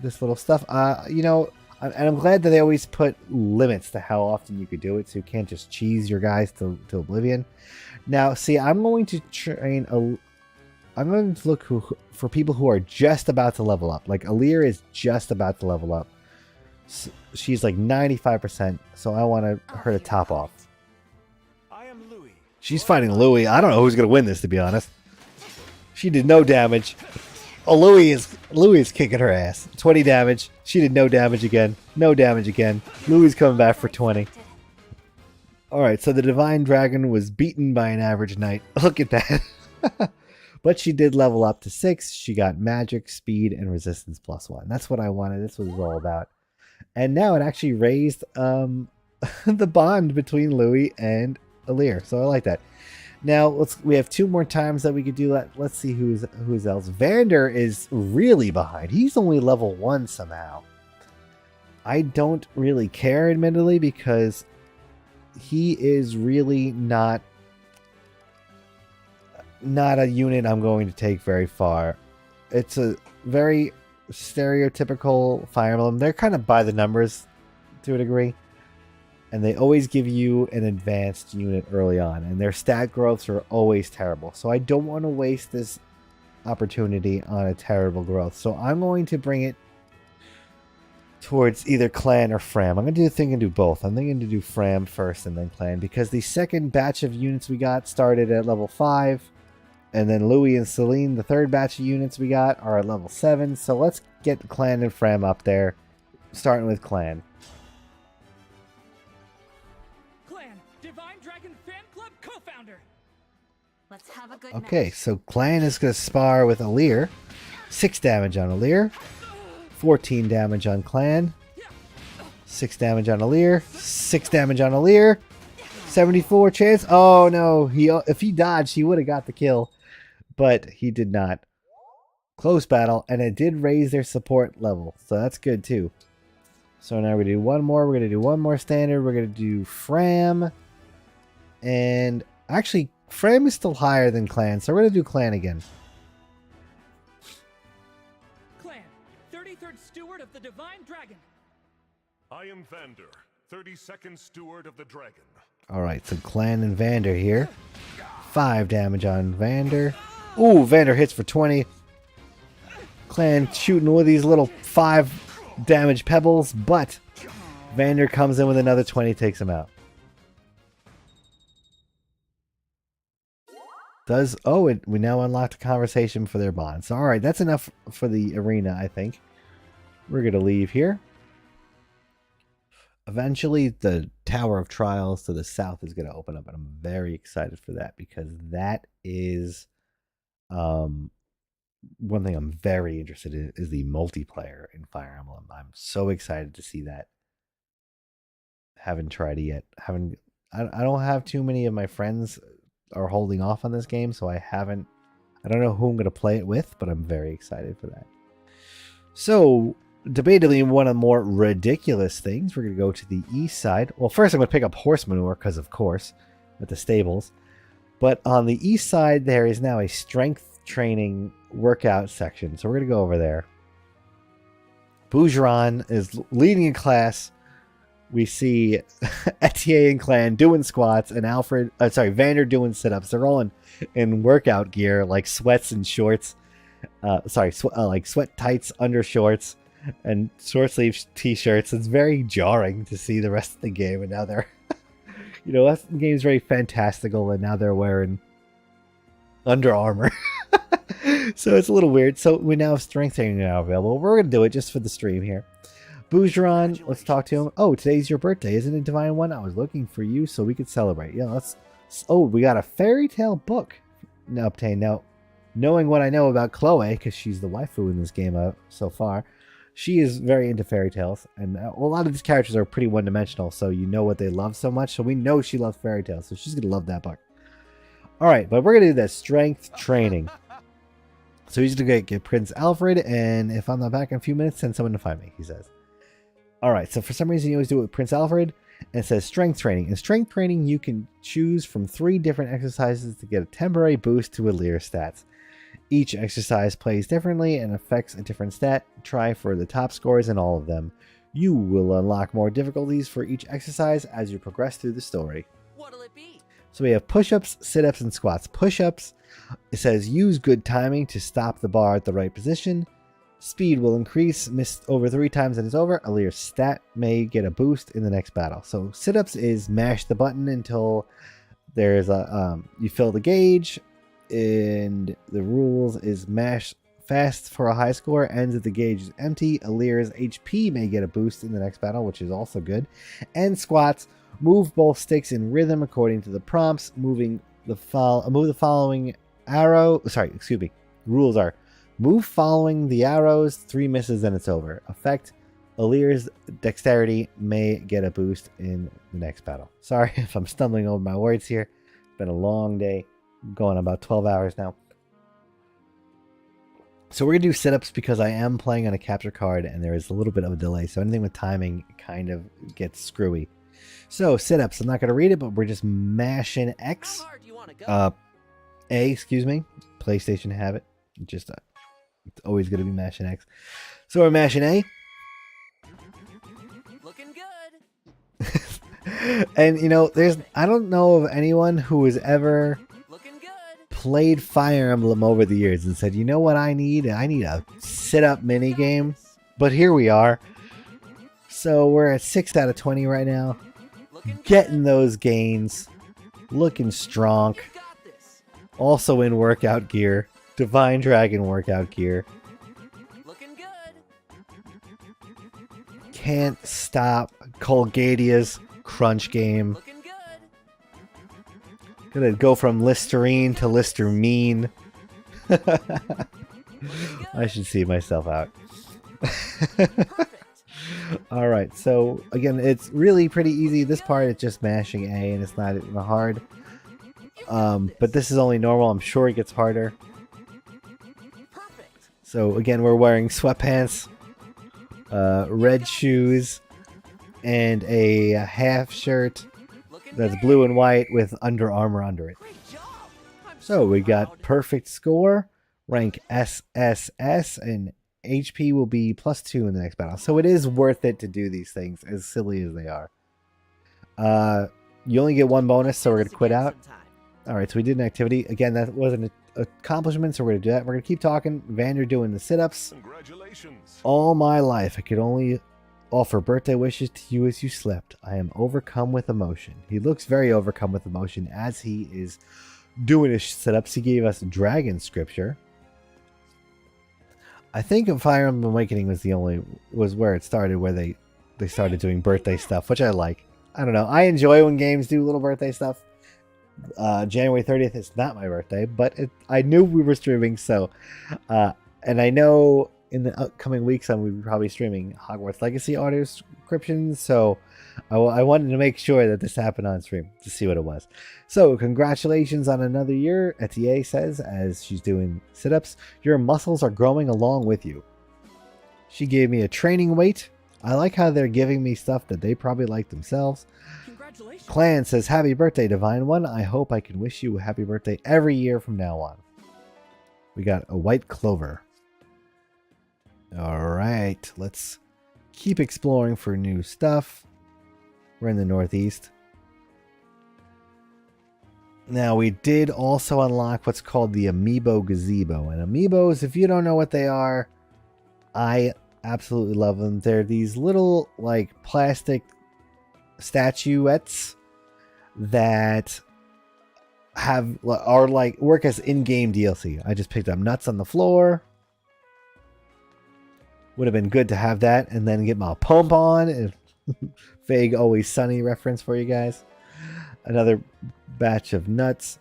this little stuff. And I'm glad that they always put limits to how often you could do it, so you can't just cheese your guys to oblivion. Now, see, I'm going to train I'm going to look for people who are just about to level up. Like Alir is just about to level up. She's like 95%, so I want her to top off. I am Louis. She's fighting Louis. I don't know who's going to win this, to be honest. She did no damage. Oh, Louis is kicking her ass. 20 damage. She did no damage again. No damage again. Louis coming back for 20. Alright, so the Divine Dragon was beaten by an average knight. Look at that. But she did level up to 6. She got magic, speed, and resistance +1. That's what I wanted. That's what it was all about. And now it actually raised the bond between Louis and Alir. So I like that. Now we have 2 more times that we could do that. Let's see who's else. Vander is really behind. He's only level 1 somehow. I don't really care, admittedly, because he is really not a unit I'm going to take very far. It's a very stereotypical Fire Emblem. They're kind of by the numbers to a degree. And they always give you an advanced unit early on. And their stat growths are always terrible. So I don't want to waste this opportunity on a terrible growth. So I'm going to bring it towards either Clan or Fram. I'm going to do both. I'm thinking to do Fram first and then Clan. Because the second batch of units we got started at level 5. And then Louis and Celine, the third batch of units we got, are at level 7. So let's get Clan and Fram up there. Starting with Clan. Let's have a good Okay, match. so Clan is going to spar with Alir. 6 damage on Alir. 14 damage on Clan. 6 damage on Alir. 6 damage on Alir. 74 chance. Oh no, if he dodged, he would have got the kill. But he did not. Close battle, and it did raise their support level. So that's good too. So now we're going to do one more. We're going to do one more standard. We're going to do Fram. And actually, Fram is still higher than Clan, so we're going to do Clan again. Clan, 33rd Steward of the Divine Dragon. I am Vander, 32nd Steward of the Dragon. Alright, so Clan and Vander here. 5 damage on Vander. Ooh, Vander hits for 20. Clan shooting with these little 5 damage pebbles, but Vander comes in with another 20, takes him out. We now unlocked a conversation for their bond. So, alright, that's enough for the arena, I think. We're going to leave here. Eventually, the Tower of Trials to the south is going to open up, and I'm very excited for that, because that is one thing I'm very interested in is the multiplayer in Fire Emblem. I'm so excited to see that. Haven't tried it yet. I don't have too many of my friends are holding off on this game, so I don't know who I'm going to play it with, but I'm very excited for that. So, debatably one of the more ridiculous things, we're going to go to the east side. Well, first I'm going to pick up horse manure, because of course, at the stables. But on the east side, there is now a strength training workout section, so we're going to go over there. Bougeron is leading a class. We see Etienne and Clan doing squats, and Vander doing sit-ups. They're all in workout gear, like sweats and shorts. Like sweat tights, under shorts, and short sleeve t-shirts. It's very jarring to see the rest of the game, and now they're, the game's very fantastical, and now they're wearing Under Armour. So it's a little weird. So we now have strength training now available. We're going to do it just for the stream here. Bougeron, let's talk to him. Oh, today's your birthday, isn't it, Divine One? I was looking for you so we could celebrate. Yeah, we got a fairy tale book obtained. Now, knowing what I know about Chloe, because she's the waifu in this game so far, she is very into fairy tales, and a lot of these characters are pretty one-dimensional, so you know what they love so much, so we know she loves fairy tales, so she's going to love that book. Alright, but we're going to do the strength training. So he's going to get Prince Alfred, and if I'm not back in a few minutes, send someone to find me, he says. Alright, so for some reason you always do it with Prince Alfred, and it says strength training. In strength training, you can choose from 3 different exercises to get a temporary boost to Alir stats. Each exercise plays differently and affects a different stat. Try for the top scores in all of them. You will unlock more difficulties for each exercise as you progress through the story. What'll it be? So we have push-ups, sit-ups, and squats. Push-ups, it says use good timing to stop the bar at the right position. Speed will increase, missed over 3 times and it's over. Alir's stat may get a boost in the next battle. So sit-ups is mash the button until there's you fill the gauge. And the rules is mash fast for a high score, ends if the gauge is empty. Alir's HP may get a boost in the next battle, which is also good. And squats, move both sticks in rhythm according to the prompts. Move the following Rules are move following the arrows, 3 misses, and it's over. Effect, Alir's dexterity may get a boost in the next battle. Sorry if I'm stumbling over my words here. It's been a long day. I'm going about 12 hours now. So we're going to do sit-ups because I am playing on a capture card and there is a little bit of a delay. So anything with timing kind of gets screwy. So sit-ups, I'm not going to read it, but we're just mashing X. A, excuse me. PlayStation have it. Just it's always going to be mashing X. So we're mashing A. Looking good. And you know, I don't know of anyone who has ever played Fire Emblem over the years and said, you know what I need? I need a sit-up mini game. But here we are. So we're at 6 out of 20 right now. Getting those gains. Looking strong. Also in workout gear. Divine Dragon workout gear. Can't stop Colgadia's crunch game. Gonna go from Listerine to Listermine. I should see myself out. Alright, so again, it's really pretty easy. This part is just mashing A and it's not even hard. But this is only normal. I'm sure it gets harder. So again, we're wearing sweatpants, red shoes, and a half shirt that's blue and white with Under Armour under it. So we got perfect score, rank SSS, and HP will be +2 in the next battle. So it is worth it to do these things, as silly as they are. You only get 1 bonus, so we're going to quit out. Alright, so we did an activity. Again, that wasn't an accomplishment, so we're going to do that. We're going to keep talking. Vander doing the sit-ups. Congratulations. All my life, I could only offer birthday wishes to you as you slept. I am overcome with emotion. He looks very overcome with emotion as he is doing his sit-ups. He gave us dragon scripture. I think Fire Emblem Awakening was where it started, where they started doing birthday stuff, which I like. I don't know. I enjoy when games do little birthday stuff. January 30th is not my birthday, but I knew we were streaming, so and I know in the upcoming weeks we'll be probably streaming Hogwarts Legacy audio descriptions, so I wanted to make sure that this happened on stream to see what it was. So congratulations on another year, Etienne says as she's doing sit-ups. Your muscles are growing along with you. She gave me a training weight. I like how they're giving me stuff that they probably like themselves. Clan says, happy birthday, Divine One. I hope I can wish you a happy birthday every year from now on. We got a white clover. Alright, let's keep exploring for new stuff. We're in the northeast. Now, we did also unlock what's called the Amiibo Gazebo. And Amiibos, if you don't know what they are, I absolutely love them. They're these little, like, plastic statuettes that work as in-game DLC. I just picked up nuts on the floor. Would have been good to have that and then get my pump on. Vague Always Sunny reference for you guys. Another batch of nuts.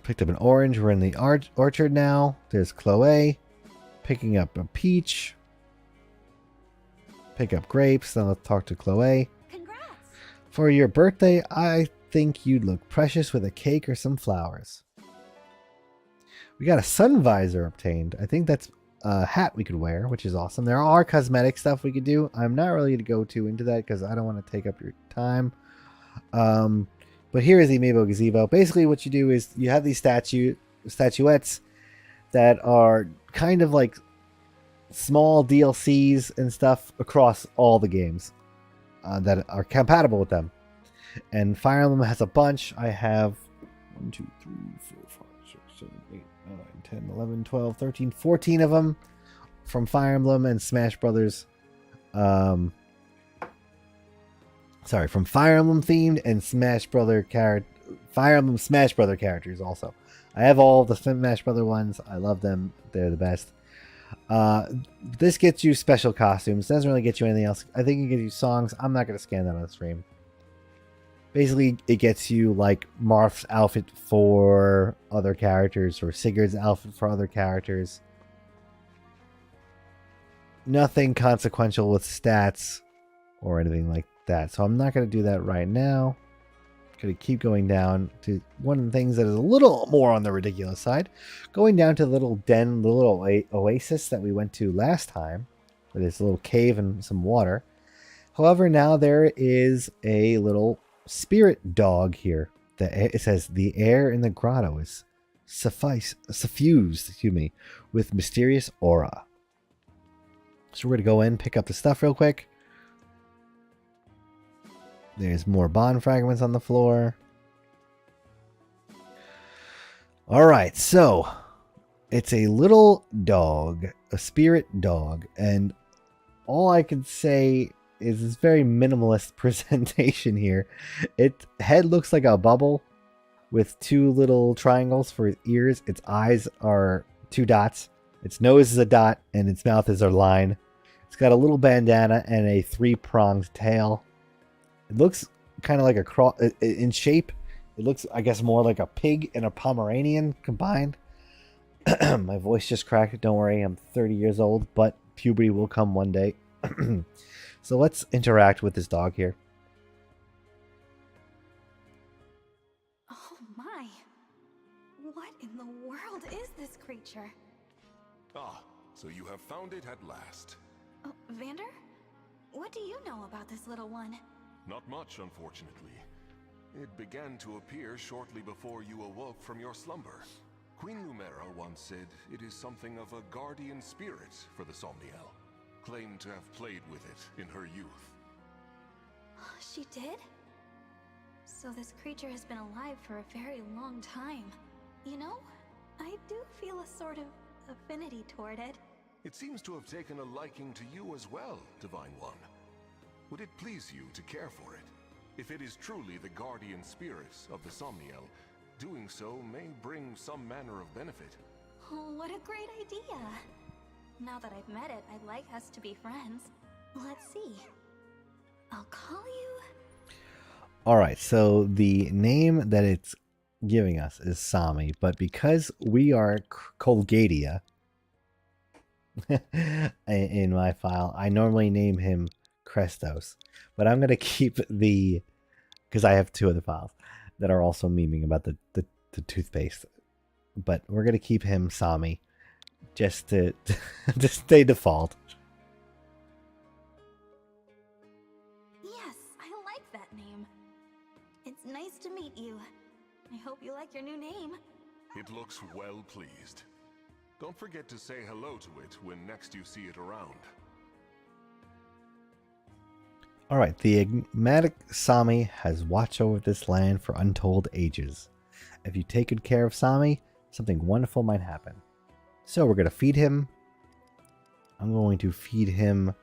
Picked up an orange. We're in the orchard now. There's Chloe. Picking up a peach. Pick up grapes. Then let's talk to Chloe. Congrats! For your birthday, I think you'd look precious with a cake or some flowers. We got a sun visor obtained. I think that's a hat we could wear, which is awesome. There are cosmetic stuff we could do. I'm not really going to go too into that because I don't want to take up your time. But here is the Amiibo Gazebo. Basically what you do is you have these statuettes that are kind of like small DLCs and stuff across all the games that are compatible with them. And Fire Emblem has a bunch. I have 1, 2, 3, 4, 5, 6, 7, 8, 9, 10, 11, 12, 13, 14 of them from Fire Emblem and Smash Brothers. From Fire Emblem themed and Fire Emblem Smash Brother characters also. I have all the Smash Brother ones. I love them. They're the best. This gets you special costumes. Doesn't really get you anything else. I think it gives you songs. I'm not going to scan that on the stream. Basically, it gets you like Marth's outfit for other characters or Sigurd's outfit for other characters. Nothing consequential with stats or anything like that. So I'm not going to do that right now. Going to keep going down to one of the things that is a little more on the ridiculous side. Going down to the little den, the little oasis that we went to last time. Where there's a little cave and some water. However, now there is a little spirit dog here. It says the air in the grotto is suffused, with mysterious aura. So we're going to go in, pick up the stuff real quick. There's more bond fragments on the floor. Alright, so it's a little dog, a spirit dog, and all I can say is this very minimalist presentation here. Its head looks like a bubble with two little triangles for its ears. Its eyes are two dots. Its nose is a dot, and its mouth is a line. It's got a little bandana and a three-pronged tail. It looks kind of like a cross in shape. It looks, I guess, more like a pig and a Pomeranian combined. My voice just cracked. Don't worry, I'm 30 years old, but puberty will come one day. So let's interact with this dog here. Oh my. What in the world is this creature? Ah, so you have found it at last. Oh, Vander? What do you know about this little one? Not much, unfortunately. It began to appear shortly before you awoke from your slumber. Queen Lumera once said it is something of a guardian spirit for the Somniel. Claimed to have played with it in her youth. She did? So this creature has been alive for a very long time. You know, I do feel a sort of affinity toward it. It seems to have taken a liking to you as well, Divine One. Would it please you to care for it? If it is truly the guardian spirit of the Somniel, doing so may bring some manner of benefit. Oh, what a great idea! Now that I've met it, I'd like us to be friends. Let's see. I'll call you... Alright, so the name that it's giving us is Sami, but because we are Colgadia in my file, I normally name him Krestos. But I'm going to keep the... because I have two other files that are also memeing about the toothpaste. But we're going to keep him Sami. Just to stay default. Yes, I like that name. It's nice to meet you. I hope you like your new name. It looks well pleased. Don't forget to say hello to it when next you see it around. Alright, the enigmatic Sami has watched over this land for untold ages. If you take good care of Sami, something wonderful might happen. So we're going to feed him. I'm going to feed him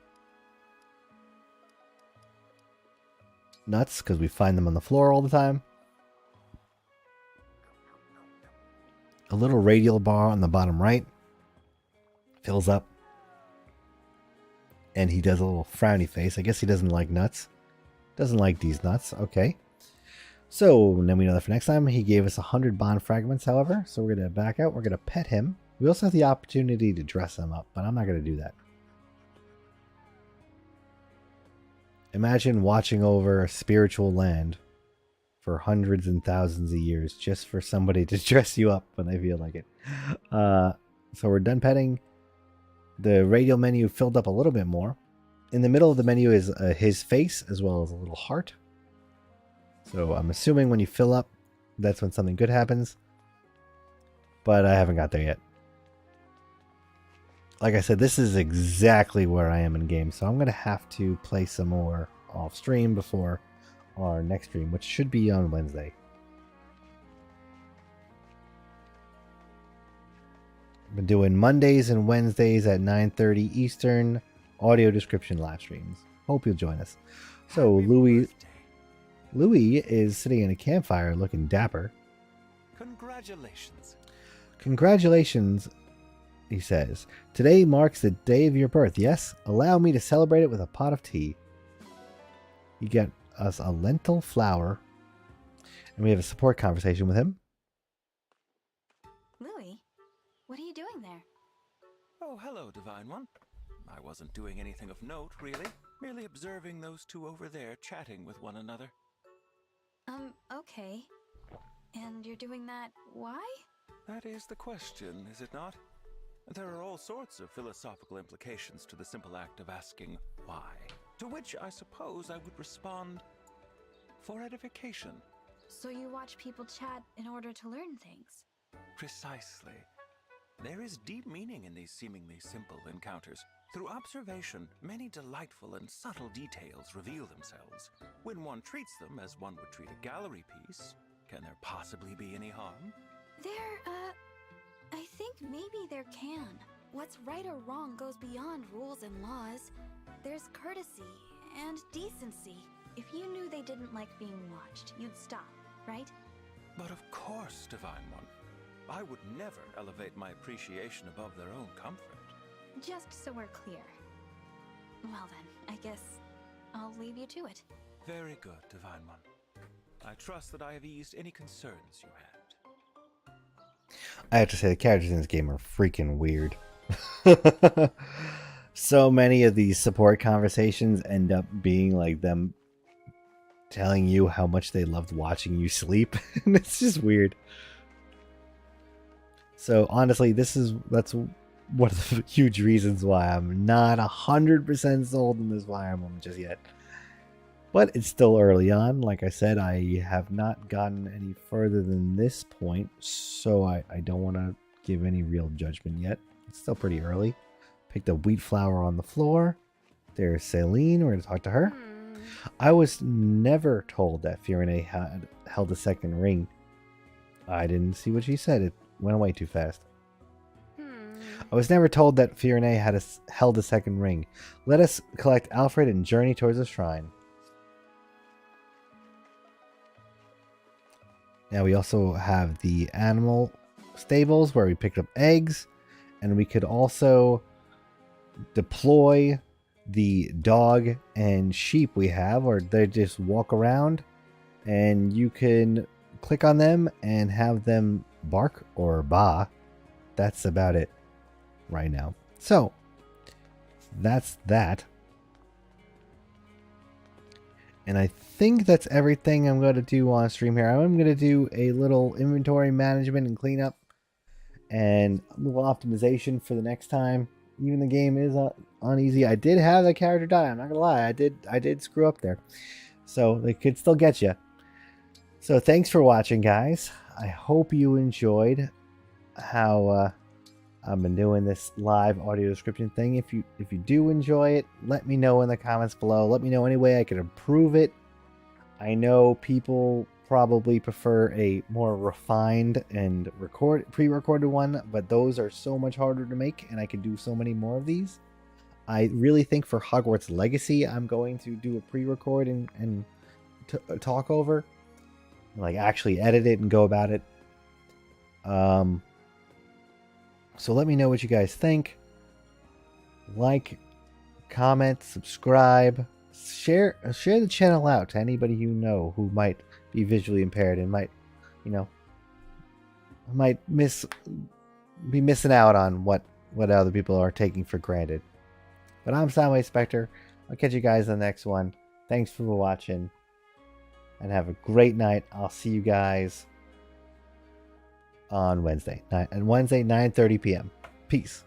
nuts because we find them on the floor all the time. A little radial bar on the bottom right fills up. And he does a little frowny face. I guess he doesn't like nuts. Doesn't like these nuts. Okay. So then we know that for next time. He gave us 100 bond fragments, however. So we're going to back out. We're going to pet him. We also have the opportunity to dress him up, but I'm not going to do that. Imagine watching over a spiritual land for hundreds and thousands of years just for somebody to dress you up when they feel like it. So we're done petting. The radial menu filled up a little bit more. In the middle of the menu is his face as well as a little heart. So I'm assuming when you fill up, that's when something good happens. But I haven't got there yet. Like I said, this is exactly where I am in game, so I'm going to have to play some more off stream before our next stream, which should be on Wednesday. I've been doing Mondays and Wednesdays at 9:30 Eastern audio description live streams. Hope you'll join us. So Louis is sitting in a campfire looking dapper. Congratulations. Congratulations, he says. Today marks the day of your birth. Yes, allow me to celebrate it with a pot of tea. You get us a lentil flour And we have a support conversation with him. Louis, what are you doing there? Oh, hello, Divine One. I wasn't doing anything of note, really. Merely observing those two over there chatting with one another. Okay. And you're doing that why? That is the question, is it not? There are all sorts of philosophical implications to the simple act of asking why. To which I suppose I would respond, for edification. So you watch people chat in order to learn things? Precisely. There is deep meaning in these seemingly simple encounters. Through observation, many delightful and subtle details reveal themselves. When one treats them as one would treat a gallery piece, can there possibly be any harm? I think maybe there can. What's right or wrong goes beyond rules and laws. There's courtesy and decency. If you knew they didn't like being watched, you'd stop, right? But of course, Divine One. I would never elevate my appreciation above their own comfort. Just so we're clear. Well then, I guess I'll leave you to it. Very good, Divine One. I trust that I have eased any concerns you had. I have to say, the characters in this game are freaking weird. So many of these support conversations end up being like them telling you how much they loved watching you sleep. And it's just weird. So honestly, that's one of the huge reasons why I'm not 100% sold on this Fire Emblem just yet. But it's still early on. Like I said, I have not gotten any further than this point, so I don't want to give any real judgment yet. It's still pretty early. Picked a wheat flour on the floor. There's Celine. We're going to talk to her. I was never told that Firene had held a second ring. I didn't see what she said. It went away too fast. I was never told that Firene had held a second ring. Let us collect Alfred and journey towards the shrine. Now we also have the animal stables where we picked up eggs. And we could also deploy the dog and sheep we have, or they just walk around. And you can click on them and have them bark or baa. That's about it right now. So that's that. And I think that's everything I'm going to do on stream here. I'm going to do a little inventory management and cleanup and a little optimization for the next time. Even the game is uneasy. I did have that character die. I'm not going to lie. I did screw up there. So they could still get you. So thanks for watching, guys. I hope you enjoyed how I've been doing this live audio description thing. If you do enjoy it, let me know in the comments below. Let me know any way I can improve it. I know people probably prefer a more refined and pre-recorded one, but those are so much harder to make, and I could do so many more of these. I really think for Hogwarts Legacy, I'm going to do a pre-record and talk over, like actually edit it and go about it. So let me know what you guys think. Like, comment, subscribe, share the channel out to anybody you know who might be visually impaired and might be missing out on what other people are taking for granted. But I'm Soundwave Spectre. I'll catch you guys in the next one. Thanks for watching, and have a great night. I'll see you guys on Wednesday, 9:30 p.m. Peace.